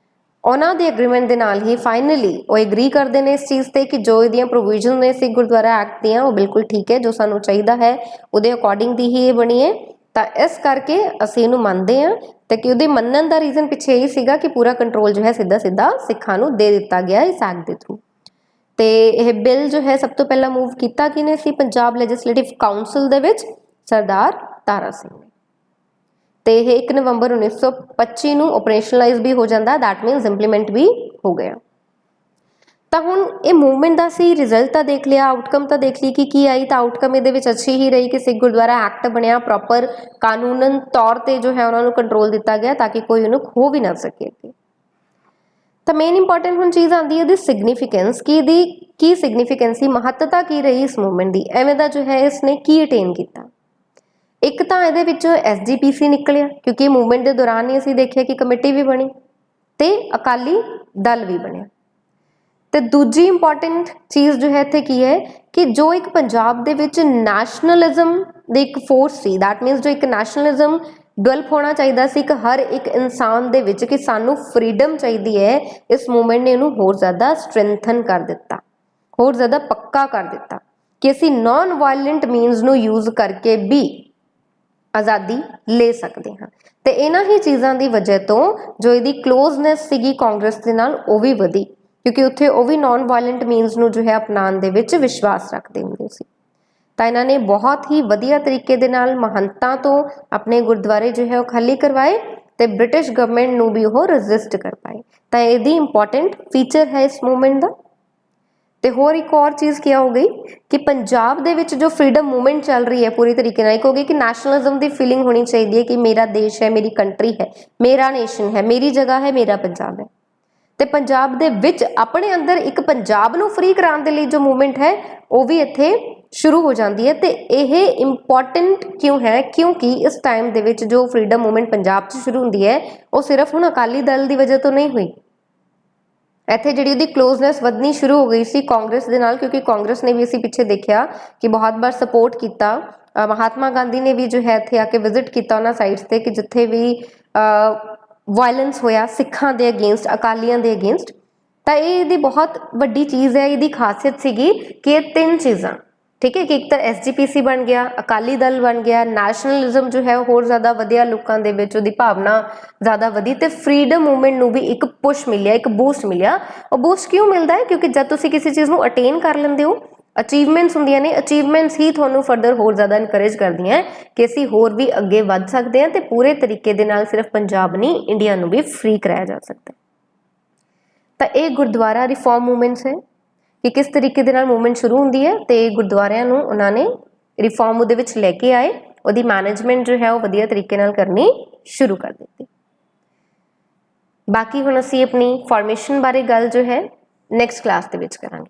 ਉਹਨਾਂ ਦੇ ਐਗਰੀਮੈਂਟ ਦੇ ਨਾਲ ਹੀ ਫਾਈਨਲੀ ਉਹ ਐਗਰੀ ਕਰਦੇ ਨੇ ਇਸ ਚੀਜ਼ ਤੇ ਕਿ ਜੋ ਇਹਦੀਆਂ ਪ੍ਰੋਵੀਜ਼ਨ ਨੇ ਸਿੱਖ ਗੁਰਦੁਆਰਾ ਐਕਟ ਦੀਆਂ ਉਹ ਬਿਲਕੁਲ ਠੀਕ ਹੈ, ਜੋ ਸਾਨੂੰ ਚਾਹੀਦਾ ਹੈ ਉਹਦੇ ਅਕੋਰਡਿੰਗ ਦੀ ਹੀ ਇਹ ਬਣੀ ਹੈ। ਤਾਂ ਇਸ ਕਰਕੇ ਅਸੀਂ ਇਹਨੂੰ ਮੰਨਦੇ ਹਾਂ ਤੇ ਕਿ ਉਹਦੇ ਮੰਨਣ ਦਾ ਰੀਜ਼ਨ ਪਿੱਛੇ ਇਹ ਸੀਗਾ ਕਿ ਪੂਰਾ ਕੰਟਰੋਲ ਜੋ ਹੈ ਸਿੱਧਾ ਸਿੱਧਾ ਸਿੱਖਾਂ ਨੂੰ ਦੇ ਦਿੱਤਾ ਗਿਆ ਇਸ ਐਕਟ ਦੇ ਥਰੂ। ਤੇ ਇਹ ਬਿੱਲ ਜੋ ਹੈ ਸਭ ਤੋਂ ਪਹਿਲਾਂ ਮੂਵ ਕੀਤਾ ਕਿਹਨੇ ਸੀ ਪੰਜਾਬ ਲੈਜਿਸਲੇਟਿਵ ਕਾਉਂਸਲ ਦੇ ਵਿੱਚ, ਸਰਦਾਰ ਤਾਰਾ ਸਿੰਘ ਨੇ। ਤੇ ਇਹ 1 ਨਵੰਬਰ 1925 ਨੂੰ ਆਪਰੇਸ਼ਨਲਾਈਜ਼ ਵੀ ਹੋ ਜਾਂਦਾ, ਦੈਟ ਮੀਨਸ ਇੰਪਲੀਮੈਂਟ ਵੀ ਹੋ ਗਿਆ। ਤਾਂ ਹੁਣ ਇਹ ਮੂਵਮੈਂਟ ਦਾ ਸੀ ਰਿਜ਼ਲਟ ਤਾਂ ਦੇਖ ਲਿਆ, ਆਊਟਕਮ ਤਾਂ ਦੇਖ ਲਈ ਕਿ ਕੀ ਆਈ। ਤਾਂ ਆਊਟਕਮ ਇਹਦੇ ਵਿੱਚ ਅੱਛੀ ਹੀ ਰਹੀ ਕਿ ਸਿੱਖ ਗੁਰਦੁਆਰਾ ਐਕਟ ਬਣਿਆ, ਪ੍ਰੋਪਰ ਕਾਨੂੰਨਨ ਤੌਰ ਤੇ ਜੋ ਹੈ ਉਹਨਾਂ ਨੂੰ ਕੰਟਰੋਲ ਦਿੱਤਾ ਗਿਆ ਤਾਂ ਕਿ ਕੋਈ ਉਹਨੂੰ ਖੋ ਵੀ ਨਾ ਸਕੇ। ਤਾਂ ਮੇਨ ਇੰਪੋਰਟੈਂਟ ਹੁਣ ਚੀਜ਼ ਆਉਂਦੀ ਹੈ ਇਹਦੀ ਸਿਗਨੀਫਿਕੈਂਸ, ਕਿ ਇਹਦੀ ਕੀ ਸਿਗਨੀਫਿਕੈਂਸ ਸੀ, ਮਹੱਤਤਾ ਕੀ ਰਹੀ ਇਸ ਮੂਵਮੈਂਟ ਦੀ, ਐਵੇਂ ਦਾ ਜੋ ਹੈ ਇਸਨੇ ਕੀ ਅਟੇਨ ਕੀਤਾ। ਇੱਕ ਤਾਂ ਇਹਦੇ ਵਿੱਚ SGPC ਨਿਕਲਿਆ ਕਿਉਂਕਿ ਮੂਵਮੈਂਟ ਦੇ ਦੌਰਾਨ ਹੀ ਅਸੀਂ ਦੇਖਿਆ ਕਿ ਕਮੇਟੀ ਵੀ ਬਣੀ ਤੇ ਅਕਾਲੀ ਦਲ ਵੀ ਬਣਿਆ। ਤੇ ਦੂਜੀ ਇੰਪੋਰਟੈਂਟ ਚੀਜ਼ ਜੋ ਹੈ ਇੱਥੇ ਕੀ ਹੈ ਕਿ ਜੋ ਇੱਕ ਪੰਜਾਬ ਦੇ ਵਿੱਚ ਨੈਸ਼ਨਲਿਜ਼ਮ ਦੀ ਇੱਕ ਫੋਰਸ ਸੀ, ਦੈਟ ਮੀਨਸ ਜੋ ਇੱਕ ਨੈਸ਼ਨਲਿਜ਼ਮ ਡਿਵੈਲਪ ਹੋਣਾ ਚਾਹੀਦਾ ਸੀ ਇੱਕ ਹਰ ਇੱਕ ਇਨਸਾਨ ਦੇ ਵਿੱਚ ਕਿ ਸਾਨੂੰ ਫਰੀडम ਚਾਹੀਦੀ ਹੈ, ਇਸ ਮੂਵਮੈਂਟ ਨੇ ਇਹਨੂੰ ਹੋਰ ਜ਼ਿਆਦਾ ਸਟਰੈਂਥਨ ਕਰ ਦਿੱਤਾ, ਹੋਰ ਜ਼ਿਆਦਾ ਪੱਕਾ ਕਰ ਦਿੱਤਾ ਕਿ ਅਸੀਂ ਨॉन ਵਾਇਲੈਂਟ ਮੀਨਸ ਨੂੰ ਯੂਜ਼ ਕਰਕੇ ਵੀ ਆਜ਼ਾਦੀ ਲੈ ਸਕਦੇ ਹਾਂ। ਤੇ ਇਹਨਾਂ ਹੀ ਚੀਜ਼ਾਂ ਦੀ ਵਜ੍ਹਾ ਤੋਂ ਜੋ ਇਹਦੀ ਕਲੋਜ਼ਨੈਸ ਸੀਗੀ ਕਾਂਗਰਸ ਦੇ ਨਾਲ ਉਹ ਵੀ ਵਧੀ ਕਿਉਂਕਿ ਉੱਥੇ ਉਹ ਵੀ ਨॉन ਵਾਇਲੈਂਟ ਮੀਨਸ ਨੂੰ ਜੋ ਹੈ ਅਪਣਾਉਣ ਦੇ ਵਿੱਚ ਵਿਸ਼ਵਾਸ ਰੱਖਦੇ ਹੁੰਦੇ ਸੀ। ਤਾਂ ਇਹਨਾਂ ਨੇ ਬਹੁਤ ਹੀ ਵਧੀਆ ਤਰੀਕੇ ਦੇ ਨਾਲ ਮਹੰਤਾਂ ਤੋਂ ਆਪਣੇ ਗੁਰਦੁਆਰੇ ਜੋ ਹੈ ਉਹ ਖਾਲੀ ਕਰਵਾਏ ਤੇ ਬ੍ਰਿਟਿਸ਼ ਗਵਰਨਮੈਂਟ ਨੂੰ ਵੀ ਉਹ ਰੈਜ਼ਿਸਟ ਕਰ ਪਾਏ। ਤਾਂ ਇਹਦੀ ਇੰਪੋਰਟੈਂਟ ਫੀਚਰ ਹੈ ਇਸ ਮੂਵਮੈਂਟ ਦਾ। ਤੇ ਹੋਰ ਇੱਕ ਹੋਰ ਚੀਜ਼ ਕੀ ਹੋ ਗਈ ਕਿ ਪੰਜਾਬ ਦੇ ਵਿੱਚ ਜੋ ਫਰੀडम ਮੂਵਮੈਂਟ ਚੱਲ ਰਹੀ ਹੈ ਪੂਰੀ ਤਰੀਕੇ ਨਾਲ ਇੱਕ ਹੋ ਗਈ ਕਿ ਨੈਸ਼ਨਲਿਜ਼ਮ ਦੀ ਫੀਲਿੰਗ ਹੋਣੀ ਚਾਹੀਦੀ ਹੈ ਕਿ ਮੇਰਾ ਦੇਸ਼ ਹੈ, ਮੇਰੀ ਕੰਟਰੀ ਹੈ, ਮੇਰਾ ਨੇਸ਼ਨ ਹੈ, ਮੇਰੀ ਜਗ੍ਹਾ ਹੈ, ਮੇਰਾ ਪੰਜਾਬ ਹੈ। ਤੇ ਪੰਜਾਬ ਦੇ ਵਿੱਚ ਆਪਣੇ ਅੰਦਰ ਇੱਕ ਪੰਜਾਬ ਨੂੰ ਫ੍ਰੀ ਕਰਾਉਣ ਦੇ ਲਈ ਜੋ ਮੂਵਮੈਂਟ ਹੈ ਉਹ ਵੀ ਇੱਥੇ ਸ਼ੁਰੂ ਹੋ ਜਾਂਦੀ ਹੈ। ਤੇ ਇਹ ਇੰਪੋਰਟੈਂਟ ਕਿਉਂ ਹੈ ਕਿਉਂਕਿ ਇਸ ਟਾਈਮ ਦੇ ਵਿੱਚ ਜੋ ਫਰੀडम ਮੂਵਮੈਂਟ ਪੰਜਾਬ 'ਚ ਸ਼ੁਰੂ ਹੁੰਦੀ ਹੈ ਉਹ ਸਿਰਫ ਹੁਣ ਅਕਾਲੀ ਦਲ ਦੀ ਵਜ੍ਹਾ ਤੋਂ ਨਹੀਂ ਹੋਈ। ਇੱਥੇ ਜਿਹੜੀ ਉਹਦੀ ਕਲੋਜ਼ਨੈਸ ਵਧਣੀ ਸ਼ੁਰੂ ਹੋ ਗਈ ਸੀ ਕਾਂਗਰਸ ਦੇ ਨਾਲ ਕਿਉਂਕਿ ਕਾਂਗਰਸ ਨੇ ਵੀ ਅਸੀਂ ਪਿੱਛੇ ਦੇਖਿਆ ਕਿ ਬਹੁਤ ਵਾਰ ਸਪੋਰਟ ਕੀਤਾ। ਮਹਾਤਮਾ ਗਾਂਧੀ ਨੇ ਵੀ ਜੋ ਹੈ ਇੱਥੇ ਆ ਕੇ ਵਿਜ਼ਿਟ ਕੀਤਾ ਉਹਨਾਂ ਸਾਈਡਸ ਤੇ ਕਿ ਜਿੱਥੇ ਵੀ ਵਾਇਲੈਂਸ ਹੋਇਆ ਸਿੱਖਾਂ ਦੇ ਅਗੇਂਸਟ, ਅਕਾਲੀਆਂ ਦੇ ਅਗੇਂਸਟ। ਤਾਂ ਇਹ ਇਹਦੀ ਬਹੁਤ ਵੱਡੀ ਚੀਜ਼ ਹੈ, ਇਹਦੀ ਖਾਸੀਅਤ ਸੀਗੀ ਕਿ ਇਹ ਤਿੰਨ ਚੀਜ਼ਾਂ ਠੀਕ ਹੈ ਕਿ ਇੱਕ ਤਾਂ SGPC ਬਣ ਗਿਆ, ਅਕਾਲੀ ਦਲ ਬਣ ਗਿਆ, ਨੈਸ਼ਨਲਿਜ਼ਮ ਜੋ ਹੈ ਉਹ ਹੋਰ ਜ਼ਿਆਦਾ ਵਧਿਆ ਲੋਕਾਂ ਦੇ ਵਿੱਚ, ਉਹਦੀ ਭਾਵਨਾ ਜ਼ਿਆਦਾ ਵਧੀ ਤੇ ਫਰੀडम ਮੂਵਮੈਂਟ ਨੂੰ ਵੀ ਇੱਕ ਪੁਸ਼ ਮਿਲਿਆ, ਇੱਕ ਬੂਸਟ ਮਿਲਿਆ। ਉਹ ਬੂਸਟ ਕਿਉਂ ਮਿਲਦਾ ਹੈ ਕਿਉਂਕਿ ਜਦ ਤੁਸੀਂ ਕਿਸੇ ਚੀਜ਼ ਨੂੰ ਅਟੇਨ ਕਰ ਲੈਂਦੇ ਹੋ, ਅਚੀਵਮੈਂਟਸ ਹੁੰਦੀਆਂ ਨੇ, ਅਚੀਵਮੈਂਟਸ ਹੀ ਤੁਹਾਨੂੰ ਫਰਦਰ ਹੋਰ ਜ਼ਿਆਦਾ ਇਨਕਰੇਜ ਕਰਦੀਆਂ ਕਿ ਅਸੀਂ ਹੋਰ ਵੀ ਅੱਗੇ ਵੱਧ ਸਕਦੇ ਹਾਂ ਤੇ ਪੂਰੇ ਤਰੀਕੇ ਦੇ ਨਾਲ ਸਿਰਫ ਪੰਜਾਬ ਨਹੀਂ ਇੰਡੀਆ ਨੂੰ ਵੀ ਫ੍ਰੀ ਕਰਾਇਆ ਜਾ ਸਕਦਾ। ਤਾਂ ਇਹ ਗੁਰਦੁਆਰਾ ਰਿਫਾਰਮ ਮੂਵਮੈਂਟਸ ਹੈ ਕਿ ਕਿਸ ਤਰੀਕੇ ਦੇ ਨਾਲ ਮੂਵਮੈਂਟ ਸ਼ੁਰੂ ਹੁੰਦੀ ਹੈ ਤੇ ਗੁਰਦੁਆਰਿਆਂ ਨੂੰ ਉਹਨਾਂ ਨੇ ਰਿਫਾਰਮ ਉਹਦੇ ਵਿੱਚ ਲੈ ਕੇ ਆਏ, ਉਹਦੀ ਮੈਨੇਜਮੈਂਟ ਜੋ ਹੈ ਉਹ ਵਧੀਆ ਤਰੀਕੇ ਨਾਲ ਕਰਨੀ ਸ਼ੁਰੂ ਕਰ ਦਿੱਤੀ। ਬਾਕੀ ਹੁਣ ਅਸੀਂ ਆਪਣੀ ਫਾਰਮੇਸ਼ਨ ਬਾਰੇ ਗੱਲ ਜੋ ਹੈ ਨੈਕਸਟ ਕਲਾਸ ਦੇ ਵਿੱਚ ਕਰਾਂਗੇ।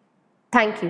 Thank you.